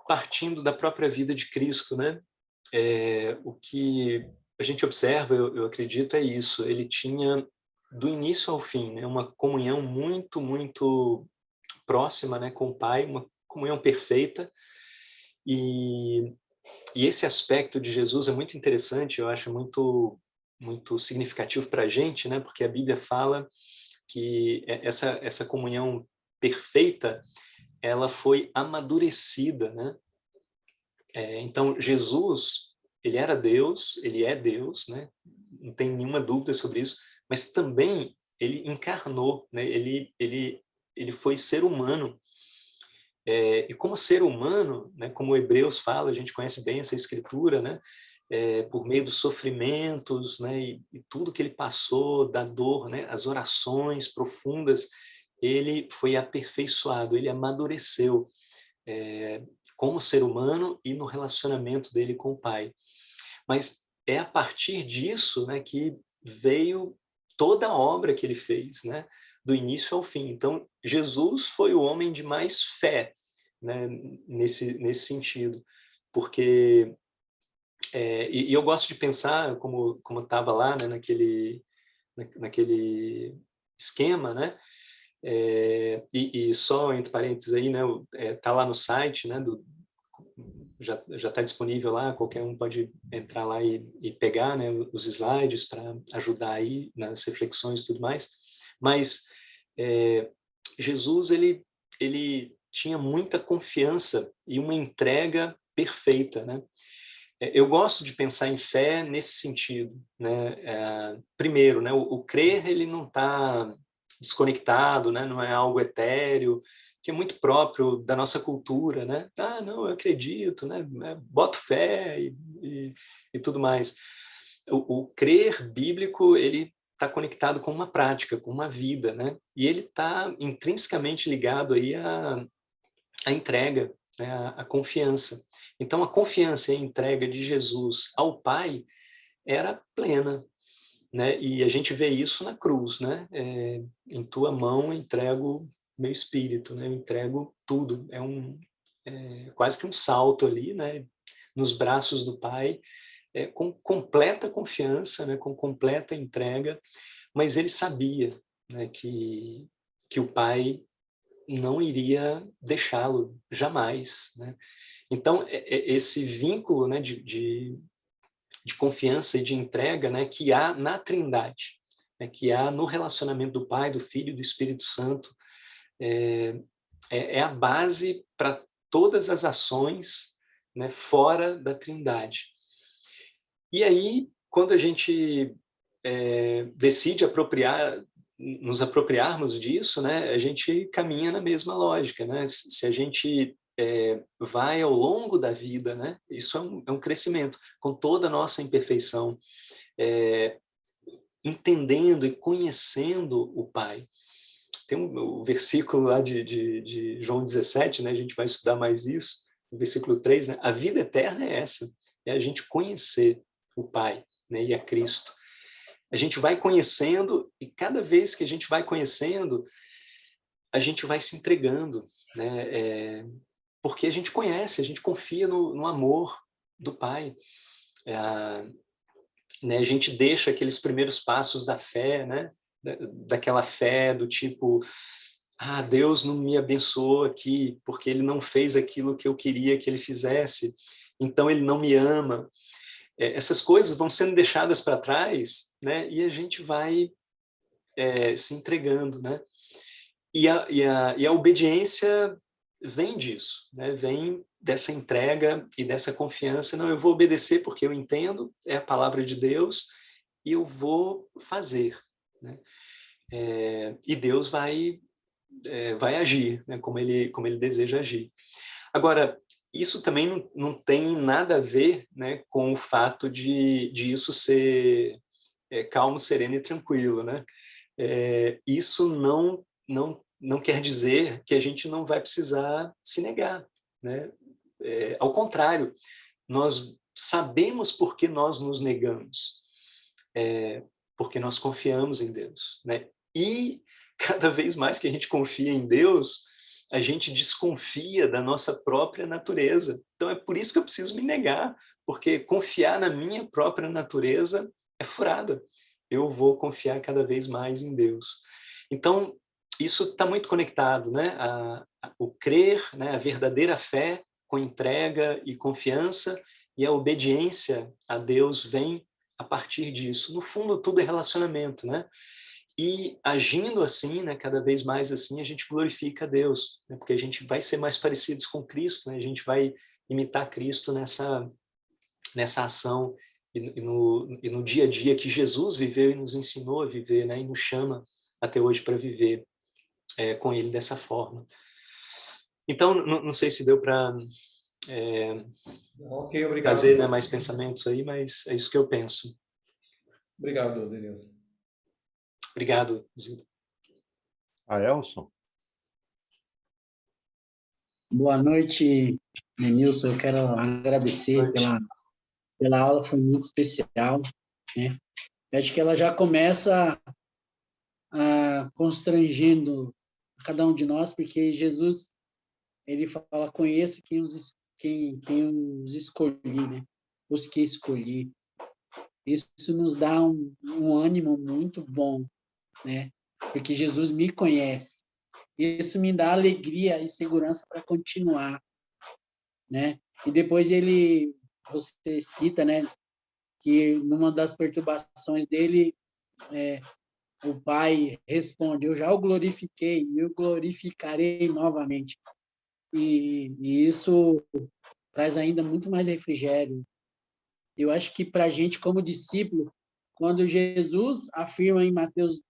partindo da própria vida de Cristo, né? O que a gente observa, eu acredito, é isso. Ele tinha, do início ao fim, né, uma comunhão muito, muito próxima, né, com o Pai, uma comunhão perfeita. E esse aspecto de Jesus é muito interessante, eu acho muito, muito significativo para a gente, né, porque a Bíblia fala que essa comunhão perfeita, ela foi amadurecida, né? Então, Jesus, ele era Deus, ele é Deus, né? Não tem nenhuma dúvida sobre isso, mas também ele encarnou, né? Ele foi ser humano. E como ser humano, né, como Hebreus fala, a gente conhece bem essa escritura, né, por meio dos sofrimentos, né, e tudo que ele passou, da dor, né, as orações profundas, ele foi aperfeiçoado, ele amadureceu como ser humano e no relacionamento dele com o Pai. Mas é a partir disso, né, que veio toda a obra que ele fez, né, do início ao fim. Então, Jesus foi o homem de mais fé, né, nesse sentido, porque e eu gosto de pensar como estava lá, né, naquele esquema, né, e só entre parênteses aí, né, tá lá no site, né, já está disponível lá, qualquer um pode entrar lá e pegar, né, os slides para ajudar aí nas reflexões e tudo mais, mas Jesus, ele tinha muita confiança e uma entrega perfeita, né? Eu gosto de pensar em fé nesse sentido, né? Primeiro, né, o crer, ele não está desconectado, né? Não é algo etéreo, que é muito próprio da nossa cultura, né? Ah, não, eu acredito, né? Boto fé e tudo mais. O crer bíblico, ele está conectado com uma prática, com uma vida, né? E ele está intrinsecamente ligado aí à entrega, né? À confiança. Então, a confiança e a entrega de Jesus ao Pai era plena, né? E a gente vê isso na cruz, né? Em tua mão entrego meu espírito, né? Eu entrego tudo. Quase que um salto ali, né? Nos braços do Pai, com completa confiança, né? Com completa entrega, mas ele sabia, né? Que o Pai não iria deixá-lo jamais, né? Então, esse vínculo, né, de confiança e de entrega, né, que há na Trindade, né, que há no relacionamento do Pai, do Filho e do Espírito Santo, é a base para todas as ações, né, fora da Trindade. E aí, quando a gente decide nos apropriarmos disso, né, a gente caminha na mesma lógica, né? Se a gente vai ao longo da vida, né, isso é um crescimento, com toda a nossa imperfeição, entendendo e conhecendo o Pai. Tem um versículo lá de João 17, né, a gente vai estudar mais isso, no versículo 3, né, a vida eterna é essa, é a gente conhecer o Pai, né, e a Cristo. A gente vai conhecendo, e cada vez que a gente vai conhecendo, a gente vai se entregando, né? Porque a gente conhece, a gente confia no amor do Pai. Né? A gente deixa aqueles primeiros passos da fé, né? Daquela fé do tipo, Deus não me abençoou aqui porque Ele não fez aquilo que eu queria que Ele fizesse, então Ele não me ama. Essas coisas vão sendo deixadas para trás, né? E a gente vai se entregando, né? E a obediência vem disso, né? Vem dessa entrega e dessa confiança. Não, eu vou obedecer porque eu entendo, é a palavra de Deus, e eu vou fazer, né? E Deus vai agir, né? Como ele deseja agir. Agora, isso também não tem nada a ver, né, com o fato de isso ser calmo, sereno e tranquilo, né? Isso não quer dizer que a gente não vai precisar se negar, né? Ao contrário, nós sabemos por que nós nos negamos, porque nós confiamos em Deus, né? E cada vez mais que a gente confia em Deus, a gente desconfia da nossa própria natureza. Então é por isso que eu preciso me negar, porque confiar na minha própria natureza é furada. Eu vou confiar cada vez mais em Deus. Então, isso está muito conectado, né? O crer, né? A verdadeira fé com entrega e confiança, e a obediência a Deus vem a partir disso. No fundo, tudo é relacionamento, né? E agindo assim, né, cada vez mais assim, a gente glorifica a Deus, né? Porque a gente vai ser mais parecidos com Cristo, né? A gente vai imitar Cristo nessa ação e no dia a dia que Jesus viveu e nos ensinou a viver, né? E nos chama até hoje para viver com ele dessa forma. Então, não sei se deu para Ok, obrigado. trazer, né, mais pensamentos aí, mas é isso que eu penso. Obrigado, Denilson. Obrigado, Zilda. Elson? Boa noite, Denilson. Eu quero agradecer pela aula, foi muito especial, né? Eu acho que ela já começa constrangendo cada um de nós, porque Jesus, ele fala, conheço quem os escolhi, né? Os que escolhi. Isso nos dá um ânimo muito bom, né? Porque Jesus me conhece. Isso me dá alegria e segurança para continuar, né? E depois você cita, né, que numa das perturbações dele, o Pai responde: eu já o glorifiquei e o glorificarei novamente. E isso traz ainda muito mais refrigério. Eu acho que para a gente, como discípulo, quando Jesus afirma em Mateus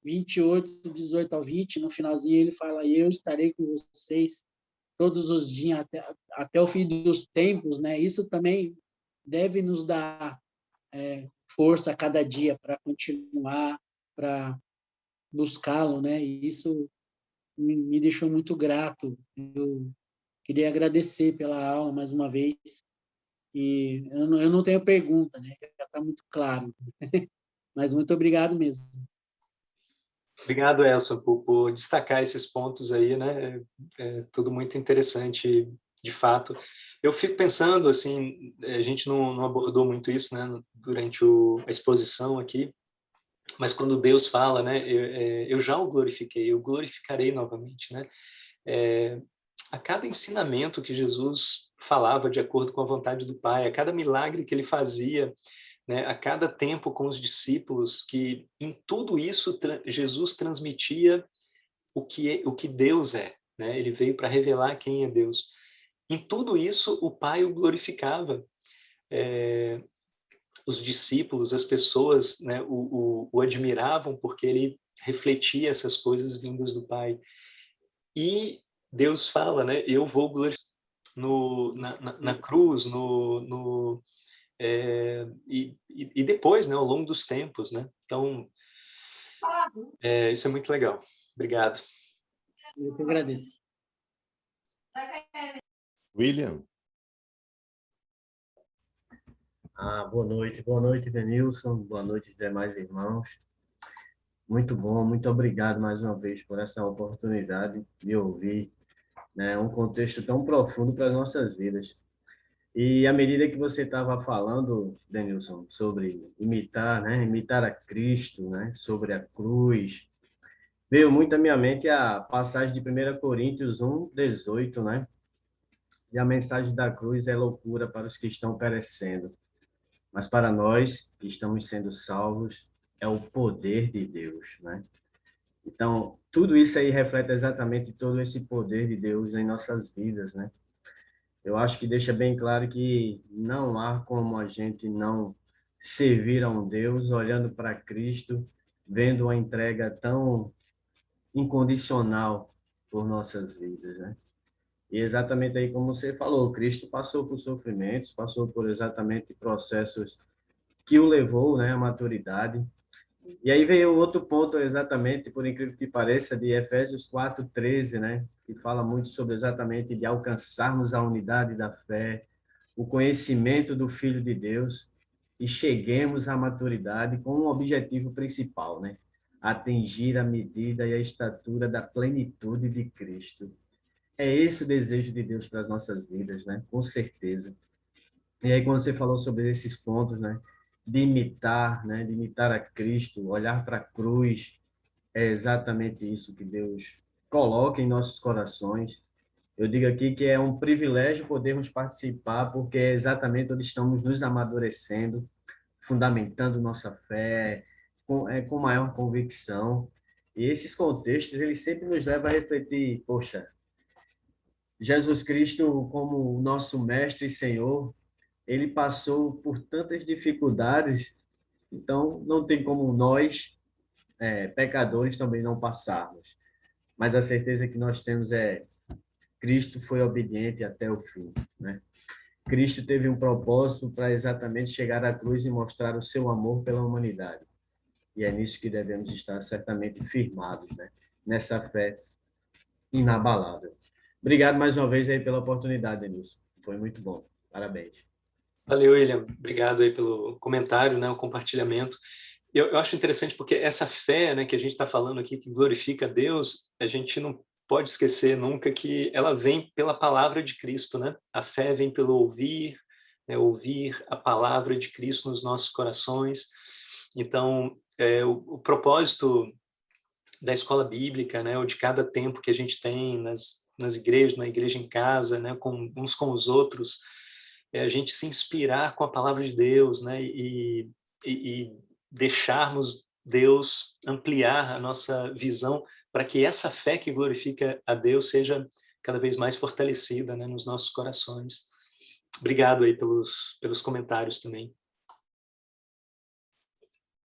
28, 18 ao 20, no finalzinho ele fala: eu estarei com vocês todos os dias até o fim dos tempos, né? Isso também deve nos dar força a cada dia para continuar, para buscá-lo, né? E isso me deixou muito grato. Eu queria agradecer pela aula mais uma vez. E eu não tenho pergunta, né? Já está muito claro. Mas muito obrigado mesmo. Obrigado, Elson, por destacar esses pontos aí, né? É tudo muito interessante, de fato. Eu fico pensando, assim, a gente não abordou muito isso, né, durante a exposição aqui, mas quando Deus fala, né, eu já o glorifiquei, eu glorificarei novamente, né? A cada ensinamento que Jesus falava de acordo com a vontade do Pai, a cada milagre que ele fazia, né, a cada tempo com os discípulos, que em tudo isso Jesus transmitia o que Deus é, né? Ele veio para revelar quem é Deus. Em tudo isso, o Pai o glorificava. Os discípulos, as pessoas, né, o admiravam porque ele refletia essas coisas vindas do Pai. E Deus fala, né, eu vou glorificar na cruz, e depois, né, ao longo dos tempos, né? Então, isso é muito legal. Obrigado. Eu que agradeço. William? Boa noite, Denilson, boa noite, demais irmãos. Muito bom, muito obrigado mais uma vez por essa oportunidade de ouvir, né, um contexto tão profundo para as nossas vidas. E à medida que você estava falando, Denilson, sobre imitar, né, imitar a Cristo, né, sobre a cruz, veio muito à minha mente a passagem de 1 Coríntios 1:18, né? E a mensagem da cruz é loucura para os que estão perecendo, mas para nós que estamos sendo salvos, é o poder de Deus, né? Então, tudo isso aí reflete exatamente todo esse poder de Deus em nossas vidas, né? Eu acho que deixa bem claro que não há como a gente não servir a um Deus olhando para Cristo, vendo uma entrega tão incondicional por nossas vidas, né? E exatamente aí como você falou, Cristo passou por sofrimentos, passou por exatamente processos que o levou, né, à maturidade. E aí veio outro ponto exatamente, por incrível que pareça, de Efésios 4:13, né, que fala muito sobre exatamente de alcançarmos a unidade da fé, o conhecimento do Filho de Deus e cheguemos à maturidade com um objetivo principal, né, atingir a medida e a estatura da plenitude de Cristo. É esse o desejo de Deus para as nossas vidas, né, com certeza. E aí, quando você falou sobre esses pontos, né, né, de imitar a Cristo, olhar para a cruz, é exatamente isso que Deus coloca em nossos corações. Eu digo aqui que é um privilégio podermos participar, porque é exatamente onde estamos nos amadurecendo, fundamentando nossa fé, com maior convicção. E esses contextos, eles sempre nos levam a refletir, poxa, Jesus Cristo como o nosso mestre e Senhor, ele passou por tantas dificuldades, então não tem como nós, pecadores, também não passarmos. Mas a certeza que nós temos é Cristo foi obediente até o fim, né? Cristo teve um propósito para exatamente chegar à cruz e mostrar o seu amor pela humanidade. E é nisso que devemos estar certamente firmados, né? Nessa fé inabalável. Obrigado mais uma vez aí pela oportunidade, Denilson. Foi muito bom. Parabéns. Valeu, William. Obrigado aí pelo comentário, né, o compartilhamento. Eu acho interessante porque essa fé, né, que a gente está falando aqui, que glorifica a Deus, a gente não pode esquecer nunca que ela vem pela palavra de Cristo, né? A fé vem pelo ouvir, né, ouvir a palavra de Cristo nos nossos corações. Então, o propósito da escola bíblica, né, ou de cada tempo que a gente tem nas igrejas, na igreja em casa, né, uns com os outros, é a gente se inspirar com a palavra de Deus, né, e deixarmos Deus ampliar a nossa visão para que essa fé que glorifica a Deus seja cada vez mais fortalecida, né, nos nossos corações. Obrigado aí pelos comentários também.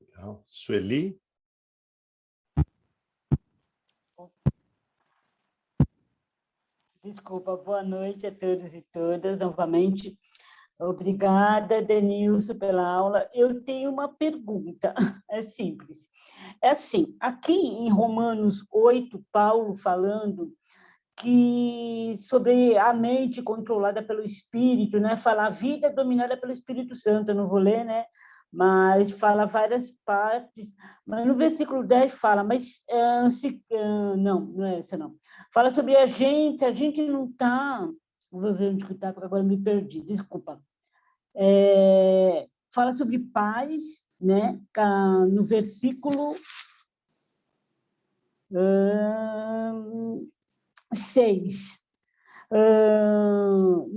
Legal. Sueli? Desculpa, boa noite a todos e todas, novamente. Obrigada, Denilson, pela aula. Eu tenho uma pergunta, é simples. É assim, aqui em Romanos 8, Paulo falando que sobre a mente controlada pelo Espírito, né? Fala a vida dominada pelo Espírito Santo, eu não vou ler, né? Mas fala várias partes, mas no versículo 10 fala, mas não é essa não. Fala sobre a gente não está, vou ver onde está, porque agora me perdi, desculpa. Fala sobre paz, né? No versículo 6.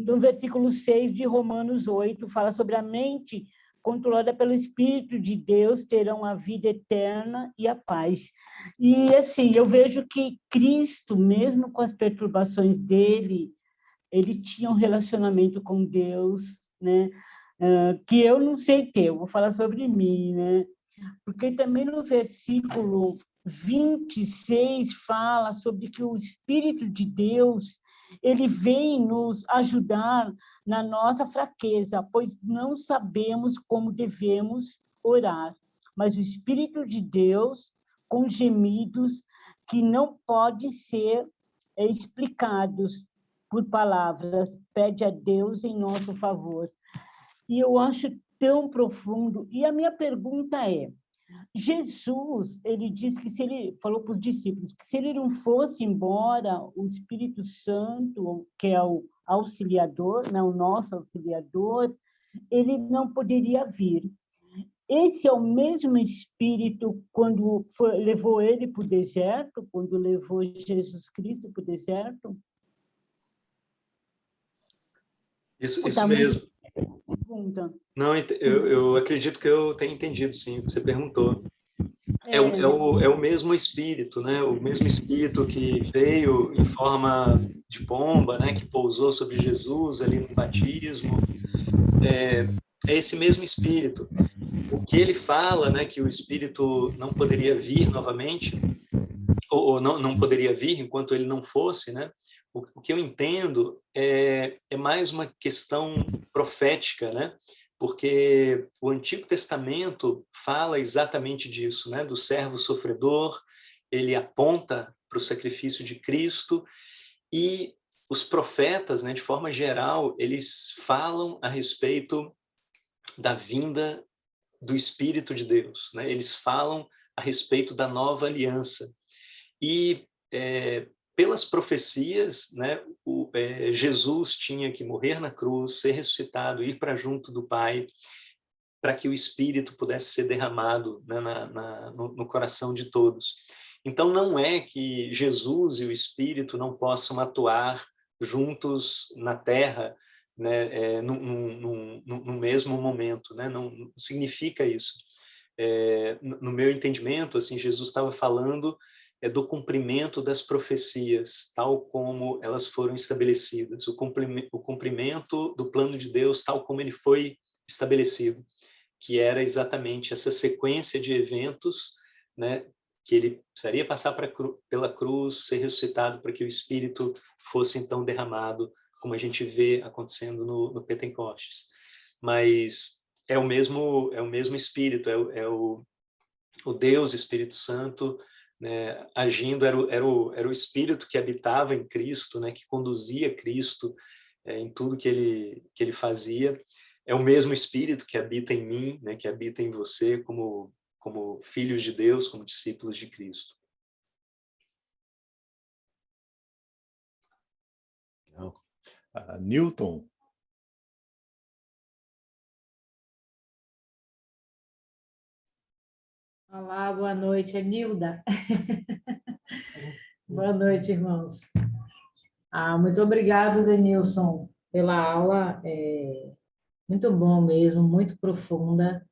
No versículo 6 de Romanos 8, fala sobre a mente controlada pelo Espírito de Deus, terão a vida eterna e a paz. E, assim, eu vejo que Cristo, mesmo com as perturbações dele, ele tinha um relacionamento com Deus, né? Que eu não sei ter, eu vou falar sobre mim, né? Porque também no versículo 26 fala sobre que o Espírito de Deus, ele vem nos ajudar na nossa fraqueza, pois não sabemos como devemos orar. Mas o Espírito de Deus, com gemidos que não podem ser explicados por palavras, pede a Deus em nosso favor. E eu acho tão profundo. E a minha pergunta é, Jesus, ele disse que se ele falou para os discípulos que se ele não fosse embora, o Espírito Santo, que é o auxiliador, né, o nosso auxiliador, ele não poderia vir. Esse é o mesmo Espírito quando levou ele para o deserto, quando levou Jesus Cristo para o deserto? Isso mesmo. Pergunta. Não, eu acredito que eu tenha entendido, sim, o que você perguntou. É o mesmo Espírito, né? O mesmo Espírito que veio em forma de pomba, né? Que pousou sobre Jesus ali no batismo. É esse mesmo Espírito. O que ele fala, né? Que o Espírito não poderia vir novamente, ou não poderia vir enquanto ele não fosse, né? O que eu entendo é mais uma questão profética, né? Porque o Antigo Testamento fala exatamente disso, né? Do servo sofredor, ele aponta para o sacrifício de Cristo, e os profetas, né, de forma geral, eles falam a respeito da vinda do Espírito de Deus, né? Eles falam a respeito da nova aliança. E pelas profecias, né, Jesus tinha que morrer na cruz, ser ressuscitado, ir para junto do Pai, para que o Espírito pudesse ser derramado, né, no coração de todos. Então, não é que Jesus e o Espírito não possam atuar juntos na Terra, né, no mesmo momento, né? Não significa isso. No meu entendimento, assim, Jesus estava falando é do cumprimento das profecias, tal como elas foram estabelecidas, o cumprimento do plano de Deus, tal como ele foi estabelecido, que era exatamente essa sequência de eventos, né, que ele precisaria passar pela cruz, ser ressuscitado, para que o Espírito fosse então derramado, como a gente vê acontecendo no Pentecostes. Mas é o mesmo Espírito, é o Deus Espírito Santo, né, agindo, era o Espírito que habitava em Cristo, né, que conduzia Cristo em tudo que ele fazia. É o mesmo Espírito que habita em mim, né, que habita em você, como filhos de Deus, como discípulos de Cristo. Newton. Olá, boa noite, é Nilda. Boa noite, irmãos. Muito obrigado, Denilson, pela aula. Muito bom mesmo, muito profunda.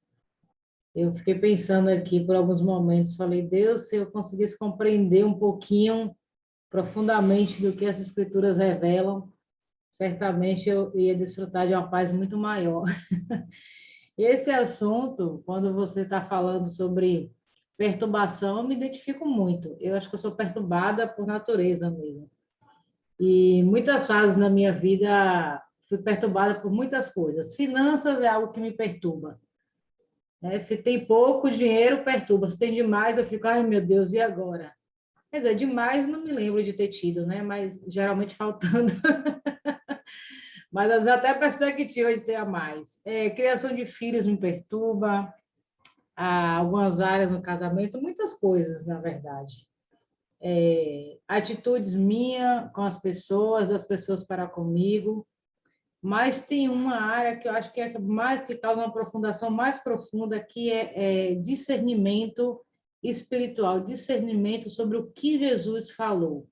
Eu fiquei pensando aqui por alguns momentos, falei, Deus, se eu conseguisse compreender um pouquinho profundamente do que as Escrituras revelam, certamente eu ia desfrutar de uma paz muito maior. E esse assunto, quando você está falando sobre perturbação, eu me identifico muito. Eu acho que eu sou perturbada por natureza mesmo. E muitas fases na minha vida fui perturbada por muitas coisas. Finanças é algo que me perturba. Se tem pouco dinheiro, perturba. Se tem demais, eu fico, ai meu Deus, e agora? Quer dizer, demais não me lembro de ter tido, né? Mas geralmente faltando. Mas até a perspectiva de ter a mais. Criação de filhos me perturba, algumas áreas no casamento, muitas coisas, na verdade. Atitudes minhas com as pessoas, das pessoas para comigo, mas tem uma área que eu acho que é mais que causa uma aprofundação mais profunda, que é discernimento espiritual, discernimento sobre o que Jesus falou,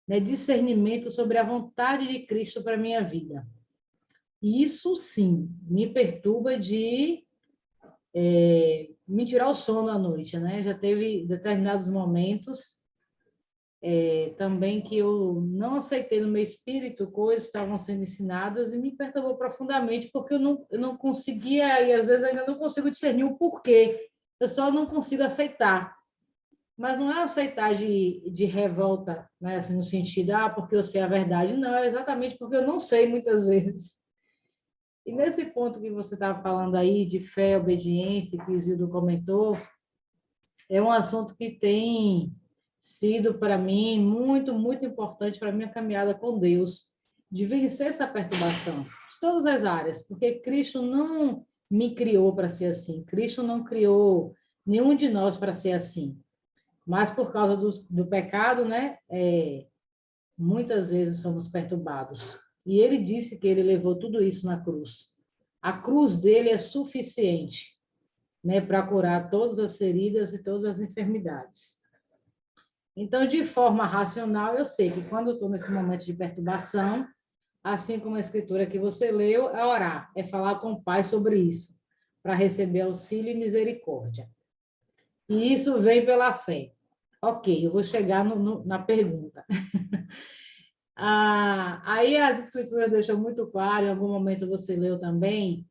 né? Discernimento sobre a vontade de Cristo para a minha vida. E isso, sim, me perturba de me tirar o sono à noite, né? Já teve determinados momentos também que eu não aceitei no meu espírito, coisas estavam sendo ensinadas e me perturbou profundamente, porque eu não conseguia, e às vezes ainda não consigo discernir o porquê, eu só não consigo aceitar. Mas não é aceitar de revolta, né? Assim, no sentido, porque eu sei a verdade. Não, é exatamente porque eu não sei muitas vezes. E nesse ponto que você estava falando aí de fé, obediência, que o Isildo comentou, é um assunto que tem sido para mim muito, muito importante para a minha caminhada com Deus, de vencer essa perturbação, de todas as áreas, porque Cristo não me criou para ser assim, Cristo não criou nenhum de nós para ser assim, mas por causa do pecado, né, muitas vezes somos perturbados. E ele disse que ele levou tudo isso na cruz. A cruz dele é suficiente, né, para curar todas as feridas e todas as enfermidades. Então, de forma racional, eu sei que quando eu estou nesse momento de perturbação, assim como a escritura que você leu, é orar, é falar com o Pai sobre isso, para receber auxílio e misericórdia. E isso vem pela fé. Ok, eu vou chegar na pergunta. Aí as escrituras deixam muito claro, em algum momento você leu também,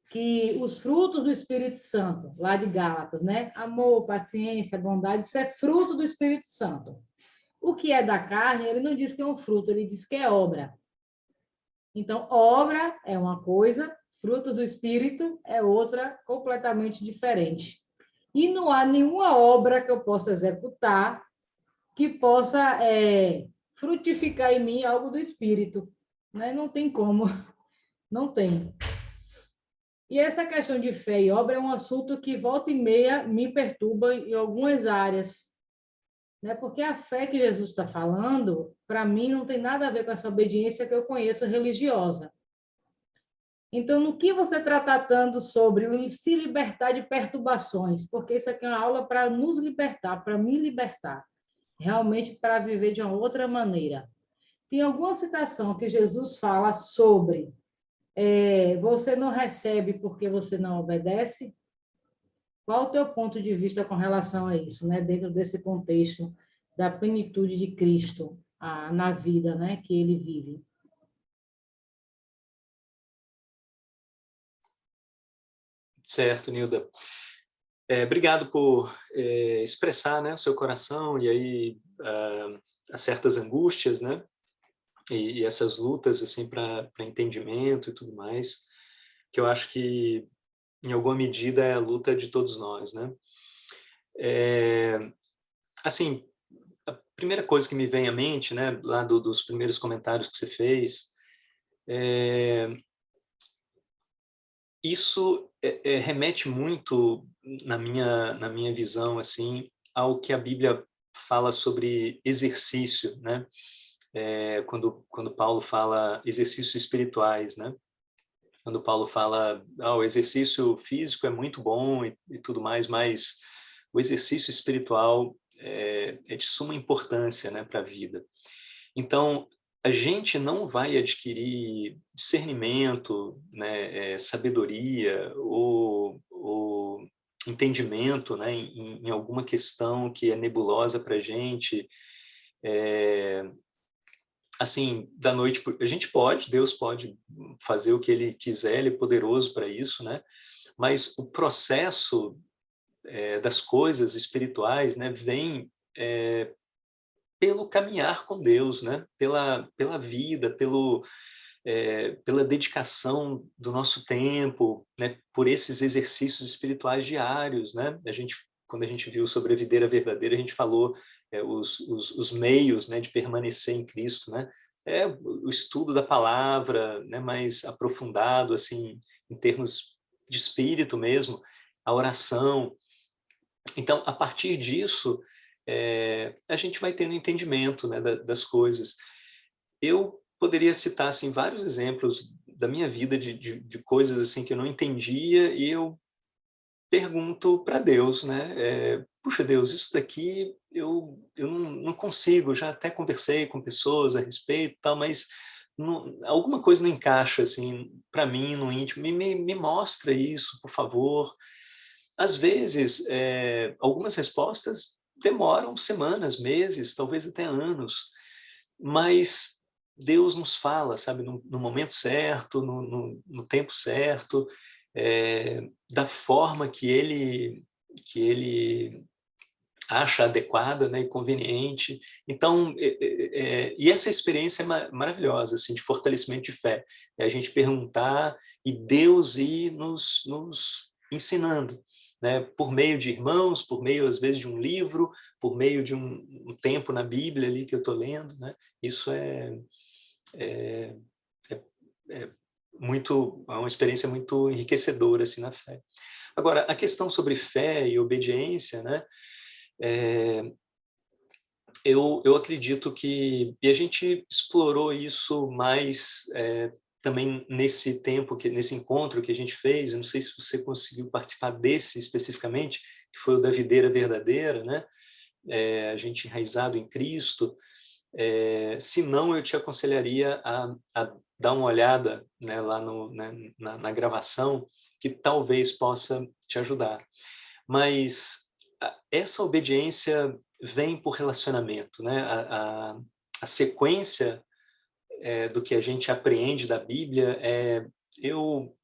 que os frutos do Espírito Santo, lá de Gálatas, né? Amor, paciência, bondade, isso é fruto do Espírito Santo. O que é da carne, ele não diz que é um fruto, ele diz que é obra. Então, obra é uma coisa, fruto do Espírito é outra completamente diferente. E não há nenhuma obra que eu possa executar que possa frutificar em mim algo do Espírito, né? Não tem como, não tem. E essa questão de fé e obra é um assunto que volta e meia me perturba em algumas áreas, né? Porque a fé que Jesus está falando, para mim, não tem nada a ver com essa obediência que eu conheço religiosa. Então, no que você está tratando sobre o se libertar de perturbações? Porque isso aqui é uma aula para nos libertar, para me libertar, realmente para viver de uma outra maneira. Tem alguma citação que Jesus fala sobre você não recebe porque você não obedece? Qual o teu ponto de vista com relação a isso, né? Dentro desse contexto da plenitude de Cristo na vida, né, que ele vive. Certo, Nilda. Obrigado por expressar, né, o seu coração e aí as certas angústias, né, e essas lutas assim para entendimento e tudo mais, que eu acho que em alguma medida é a luta de todos nós, né? Assim, a primeira coisa que me vem à mente, né, lá dos primeiros comentários que você fez, isso remete muito, na minha visão, assim, ao que a Bíblia fala sobre exercício, né? Quando Paulo fala exercícios espirituais, né? Quando Paulo fala, o exercício físico é muito bom e tudo mais, mas o exercício espiritual é de suma importância, né, para a vida. Então, a gente não vai adquirir discernimento, né, sabedoria ou entendimento, né, em alguma questão que é nebulosa para a gente, assim, da noite. A gente pode, Deus pode fazer o que Ele quiser, Ele é poderoso para isso, né? Mas o processo das coisas espirituais, né, vem pelo caminhar com Deus, né? Pela vida, pela dedicação do nosso tempo, né? Por esses exercícios espirituais diários, né? Quando a gente viu sobre a videira verdadeira, a gente falou os meios, né, de permanecer em Cristo, né? O estudo da palavra, né, mais aprofundado, assim, em termos de espírito mesmo, a oração. Então, a partir disso, a gente vai tendo entendimento, né, das coisas. Eu poderia citar assim, vários exemplos da minha vida de coisas assim que eu não entendia e eu pergunto para Deus, né? Puxa, Deus, isso daqui eu não consigo. Já até conversei com pessoas a respeito, tal, mas alguma coisa não encaixa assim para mim no íntimo. Me mostra isso, por favor. Às vezes, algumas respostas demoram semanas, meses, talvez até anos, mas Deus nos fala, sabe, no momento certo, no tempo certo, da forma que Ele acha adequada, né, e conveniente. Então, e essa experiência é maravilhosa, assim, de fortalecimento de fé. É a gente perguntar e Deus ir nos ensinando, né, por meio de irmãos, por meio, às vezes, de um livro, por meio de um tempo na Bíblia ali que eu estou lendo, né? Isso é uma experiência muito enriquecedora, assim, na fé. Agora, a questão sobre fé e obediência, né? Eu acredito que, e a gente explorou isso mais também nesse tempo, nesse encontro que a gente fez. Eu não sei se você conseguiu participar desse especificamente, que foi o da videira verdadeira, né? A gente enraizado em Cristo. Se não, eu te aconselharia a dar uma olhada, né, lá na gravação, que talvez possa te ajudar. Mas essa obediência vem por relacionamento, né? A sequência do que a gente apreende da Bíblia eu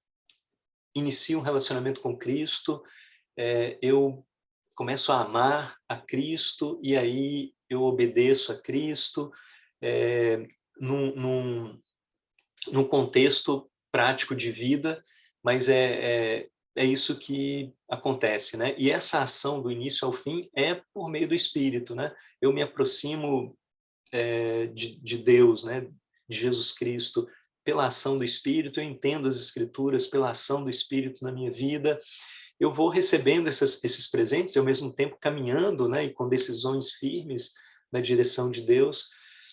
inicio um relacionamento com Cristo, eu começo a amar a Cristo e aí eu obedeço a Cristo num contexto prático de vida, mas é isso que acontece, né? E essa ação do início ao fim é por meio do Espírito, né? Eu me aproximo de Deus, né? De Jesus Cristo, pela ação do Espírito. Eu entendo as Escrituras pela ação do Espírito na minha vida. Eu vou recebendo esses presentes, ao mesmo tempo caminhando, né? E com decisões firmes na direção de Deus,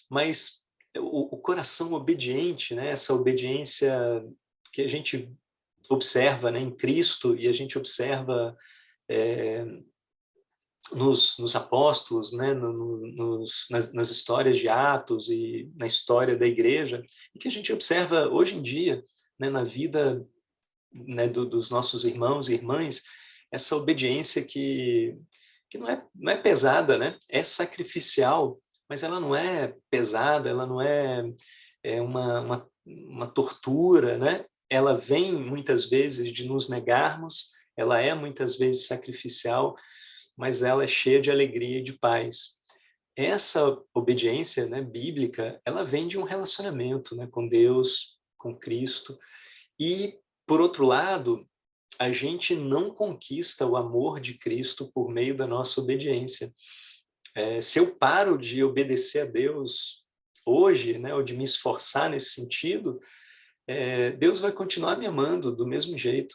mas o coração obediente, né? Essa obediência que a gente observa, né, em Cristo, e a gente observa nos apóstolos, né, nas histórias de Atos e na história da igreja, e que a gente observa hoje em dia, né, na vida, né, dos nossos irmãos e irmãs, essa obediência que que não é pesada, né? É sacrificial, mas ela não é pesada, ela não é uma tortura, né? Ela vem muitas vezes de nos negarmos, ela é muitas vezes sacrificial, mas ela é cheia de alegria e de paz. Essa obediência, né, bíblica, ela vem de um relacionamento, né, com Deus, com Cristo. E, por outro lado, a gente não conquista o amor de Cristo por meio da nossa obediência. Se eu paro de obedecer a Deus hoje, né, ou de me esforçar nesse sentido, Deus vai continuar me amando do mesmo jeito.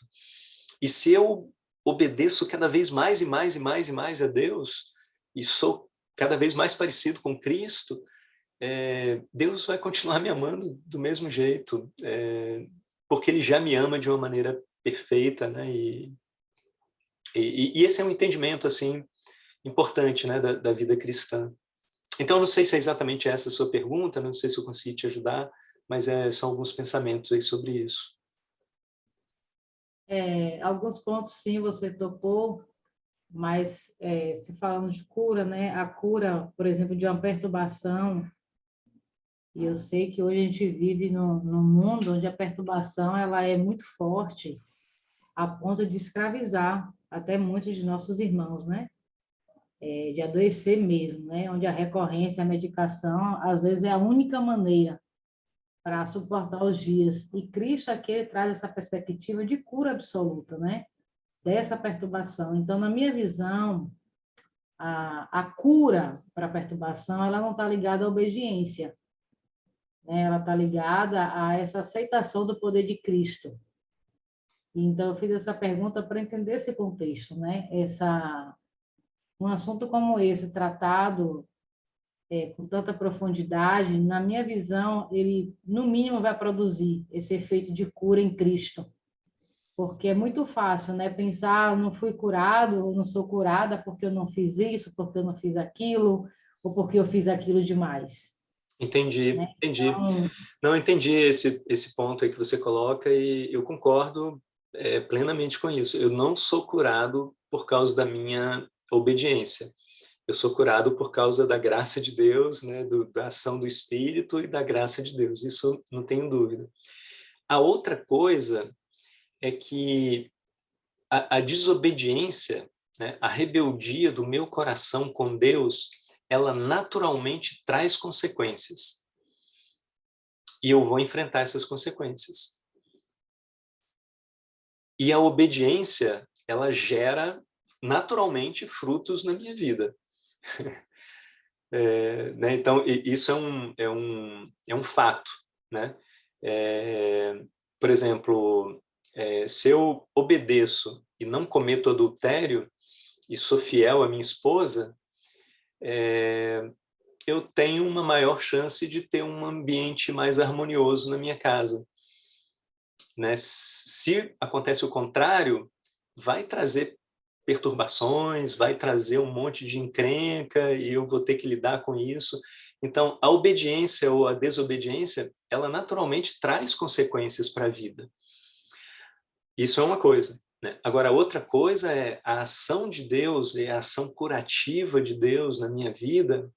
E se eu obedeço cada vez mais e mais e mais e mais a Deus, e sou cada vez mais parecido com Cristo, Deus vai continuar me amando do mesmo jeito, porque Ele já me ama de uma maneira perfeita, né? E esse é um entendimento assim importante, né, da vida cristã. Então, não sei se é exatamente essa a sua pergunta, não sei se eu consegui te ajudar, mas são alguns pensamentos aí sobre isso. Alguns pontos, sim, você tocou, mas se falando de cura, né? A cura, por exemplo, de uma perturbação, e eu sei que hoje a gente vive num mundo onde a perturbação ela é muito forte, a ponto de escravizar até muitos de nossos irmãos, né? De adoecer mesmo, né? Onde a recorrência, a medicação, às vezes é a única maneira para suportar os dias. E Cristo aqui ele traz essa perspectiva de cura absoluta, né? Dessa perturbação. Então, na minha visão, a cura para a perturbação, ela não está ligada à obediência, né? Ela está ligada a essa aceitação do poder de Cristo. Então, eu fiz essa pergunta para entender esse contexto, né? Um assunto como esse, tratado com tanta profundidade, na minha visão, ele, no mínimo, vai produzir esse efeito de cura em Cristo. Porque é muito fácil, né? Pensar, eu não fui curado, eu não sou curada porque eu não fiz isso, porque eu não fiz aquilo, ou porque eu fiz aquilo demais. Entendi, Né? entendi. Então, Não, entendi esse ponto aí que você coloca e eu concordo plenamente com isso. Eu não sou curado por causa da minha obediência. Eu sou curado por causa da graça de Deus, né, da ação do Espírito e da graça de Deus. Isso não tenho dúvida. A outra coisa é que a desobediência, né, a rebeldia do meu coração com Deus, ela naturalmente traz consequências. E eu vou enfrentar essas consequências. E a obediência, ela gera naturalmente frutos na minha vida. Né? Então, isso é um fato. Né? Por exemplo, se eu obedeço e não cometo adultério e sou fiel à minha esposa, eu tenho uma maior chance de ter um ambiente mais harmonioso na minha casa. Né? Se acontece o contrário, vai trazer perturbações, vai trazer um monte de encrenca e eu vou ter que lidar com isso. Então, a obediência ou a desobediência, ela naturalmente traz consequências para a vida. Isso é uma coisa. Né? Agora, outra coisa é a ação de Deus e a ação curativa de Deus na minha vida,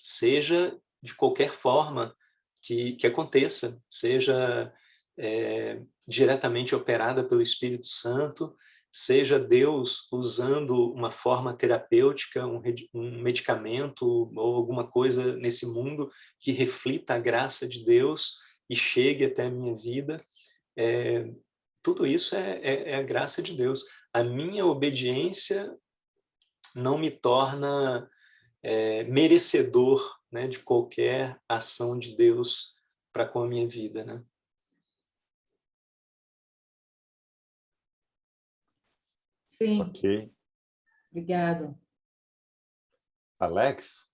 seja de qualquer forma que aconteça, seja diretamente operada pelo Espírito Santo, seja Deus usando uma forma terapêutica, um medicamento ou alguma coisa nesse mundo que reflita a graça de Deus e chegue até a minha vida, tudo isso é a graça de Deus. A minha obediência não me torna merecedor, né, de qualquer ação de Deus para com a minha vida, né? sim, Ok. obrigado. Alex?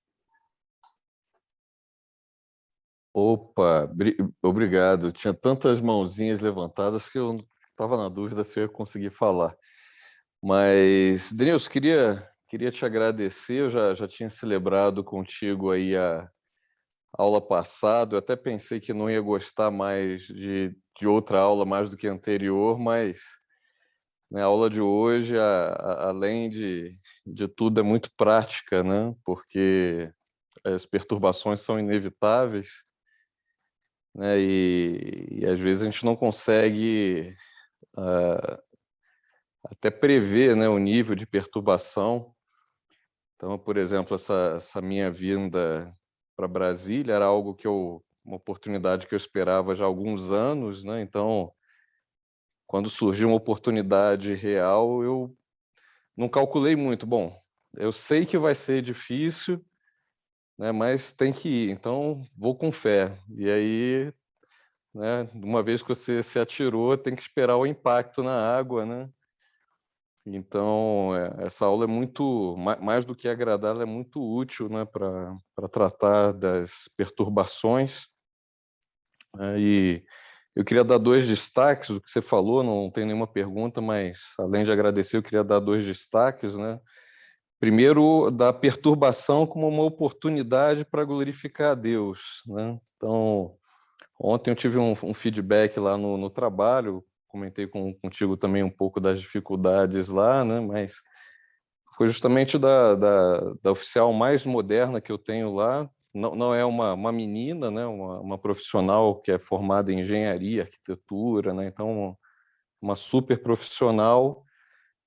Opa, obrigado. Tinha tantas mãozinhas levantadas que eu estava na dúvida se eu ia conseguir falar. Mas, Denilson, queria te agradecer. Eu já tinha celebrado contigo aí a aula passada. Eu até pensei que não ia gostar mais de outra aula mais do que a anterior, mas na aula de hoje, além de de tudo é muito prática, né? Porque as perturbações são inevitáveis, né? E às vezes a gente não consegue até prever, né, o nível de perturbação. Então, por exemplo, essa minha vinda para Brasília era algo uma oportunidade que eu esperava já há alguns anos, né? Então, quando surgiu uma oportunidade real, eu não calculei muito. Bom, eu sei que vai ser difícil, né, mas tem que ir, então vou com fé. E aí, né, uma vez que você se atirou, tem que esperar o impacto na água, né? Então, essa aula é muito, mais do que agradável, ela é muito útil, né, para tratar das perturbações. E eu queria dar 2 destaques do que você falou, não tem nenhuma pergunta, mas além de agradecer, eu queria dar 2 destaques, né? Primeiro, da perturbação como uma oportunidade para glorificar a Deus, né? Então, ontem eu tive um feedback lá no trabalho, comentei contigo também um pouco das dificuldades lá, né? Mas foi justamente da oficial mais moderna que eu tenho lá. Não é uma menina, né? Uma profissional que é formada em engenharia, arquitetura, né? Então, uma super profissional,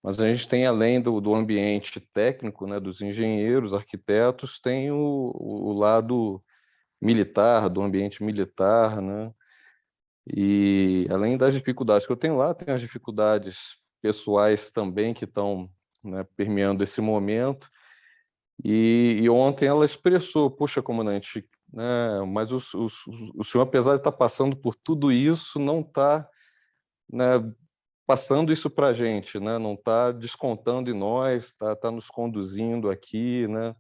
mas a gente tem, além do ambiente técnico, né? Dos engenheiros, arquitetos, tem o lado militar, do ambiente militar, né? E além das dificuldades que eu tenho lá, tem as dificuldades pessoais também que estão, né, permeando esse momento. E ontem ela expressou, poxa, comandante, né, mas o senhor, apesar de estar passando por tudo isso, não está, né, passando isso para a gente, né, não está descontando em nós, está nos conduzindo aqui, né?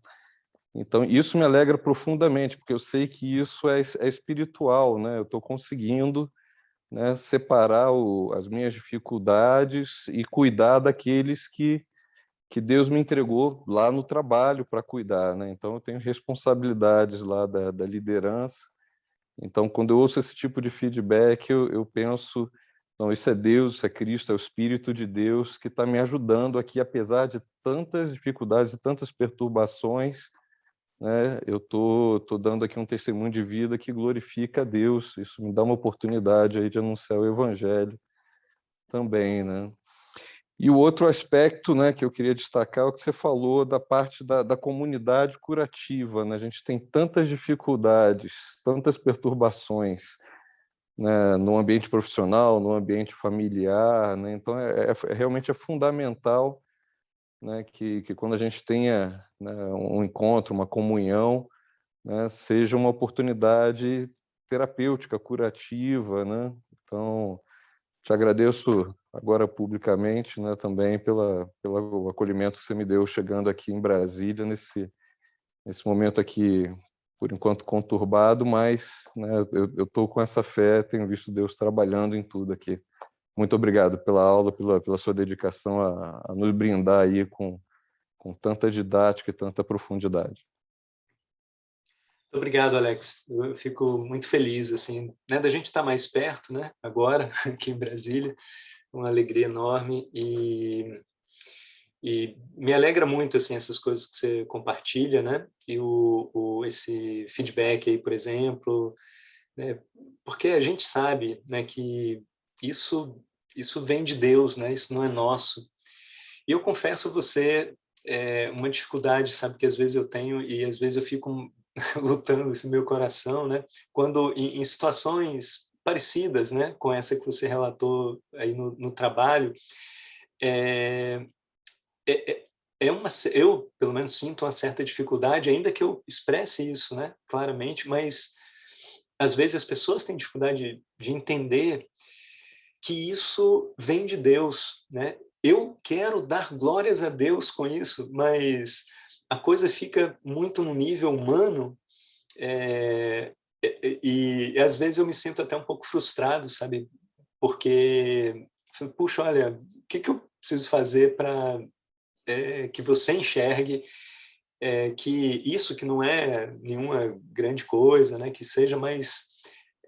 Então, isso me alegra profundamente, porque eu sei que isso é espiritual, né? Eu estou conseguindo, né, separar as minhas dificuldades e cuidar daqueles que Deus me entregou lá no trabalho para cuidar, né? Então, eu tenho responsabilidades lá da liderança. Então, quando eu ouço esse tipo de feedback, eu penso, não, isso é Deus, isso é Cristo, é o Espírito de Deus que está me ajudando aqui, apesar de tantas dificuldades e tantas perturbações, né? Eu tô dando aqui um testemunho de vida que glorifica a Deus. Isso me dá uma oportunidade aí de anunciar o Evangelho também, né? E o outro aspecto, né, que eu queria destacar é o que você falou da parte da comunidade curativa, né? A gente tem tantas dificuldades, tantas perturbações, né, no ambiente profissional, no ambiente familiar, né? Então, realmente é fundamental, né, que quando a gente tenha, né, um encontro, uma comunhão, né, seja uma oportunidade terapêutica, curativa, né? Então, te agradeço agora publicamente, né, também pelo acolhimento que você me deu chegando aqui em Brasília, nesse momento aqui, por enquanto, conturbado, mas, né, eu estou com essa fé, tenho visto Deus trabalhando em tudo aqui. Muito obrigado pela aula, pela sua dedicação a nos brindar aí com tanta didática e tanta profundidade. Muito obrigado, Alex. Eu fico muito feliz, assim, né, da gente estar mais perto, né, agora, aqui em Brasília, uma alegria enorme e me alegra muito, assim, essas coisas que você compartilha, né, e esse feedback aí, por exemplo, né, porque a gente sabe, né, que isso vem de Deus, né, isso não é nosso. E eu confesso a você, uma dificuldade, sabe, que às vezes eu tenho e às vezes eu fico lutando esse meu coração, né? Quando em situações parecidas, né, com essa que você relatou aí no trabalho, é, é, é eu pelo menos sinto uma certa dificuldade, ainda que eu expresse isso, né, claramente, mas às vezes as pessoas têm dificuldade de entender que isso vem de Deus, né? Eu quero dar glórias a Deus com isso, mas a coisa fica muito no nível humano, e às vezes eu me sinto até um pouco frustrado, sabe? Porque, puxa, olha, o que eu preciso fazer para que você enxergue que isso que não é nenhuma grande coisa, né? Que seja, mas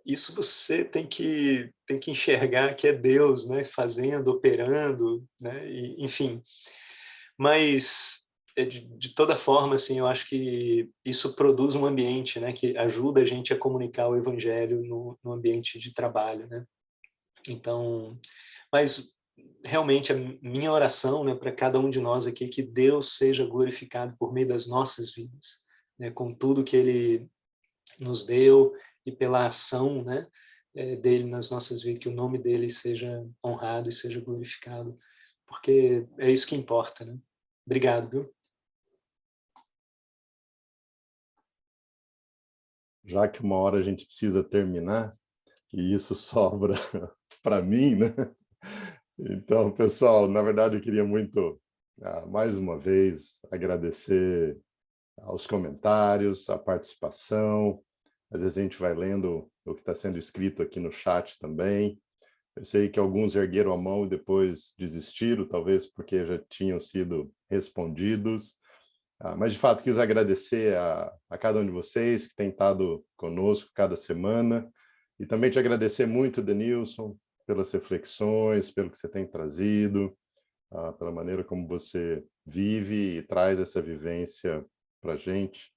isso você tem que enxergar que é Deus, né? Fazendo, operando, né? E, enfim, mas de toda forma, assim, eu acho que isso produz um ambiente, né, que ajuda a gente a comunicar o evangelho no ambiente de trabalho, né? Então, mas realmente a minha oração, né, para cada um de nós aqui, é que Deus seja glorificado por meio das nossas vidas, né, com tudo que Ele nos deu e pela ação, né, dele nas nossas vidas, que o nome dele seja honrado e seja glorificado, porque é isso que importa, né? Obrigado, viu? Já que uma hora a gente precisa terminar, e isso sobra para mim, né? Então, pessoal, na verdade eu queria muito, mais uma vez, agradecer aos comentários, a participação. Às vezes a gente vai lendo o que está sendo escrito aqui no chat também. Eu sei que alguns ergueram a mão e depois desistiram, talvez porque já tinham sido respondidos. Mas, de fato, quis agradecer a cada um de vocês que tem estado conosco cada semana. E também te agradecer muito, Denilson, pelas reflexões, pelo que você tem trazido, pela maneira como você vive e traz essa vivência para a gente.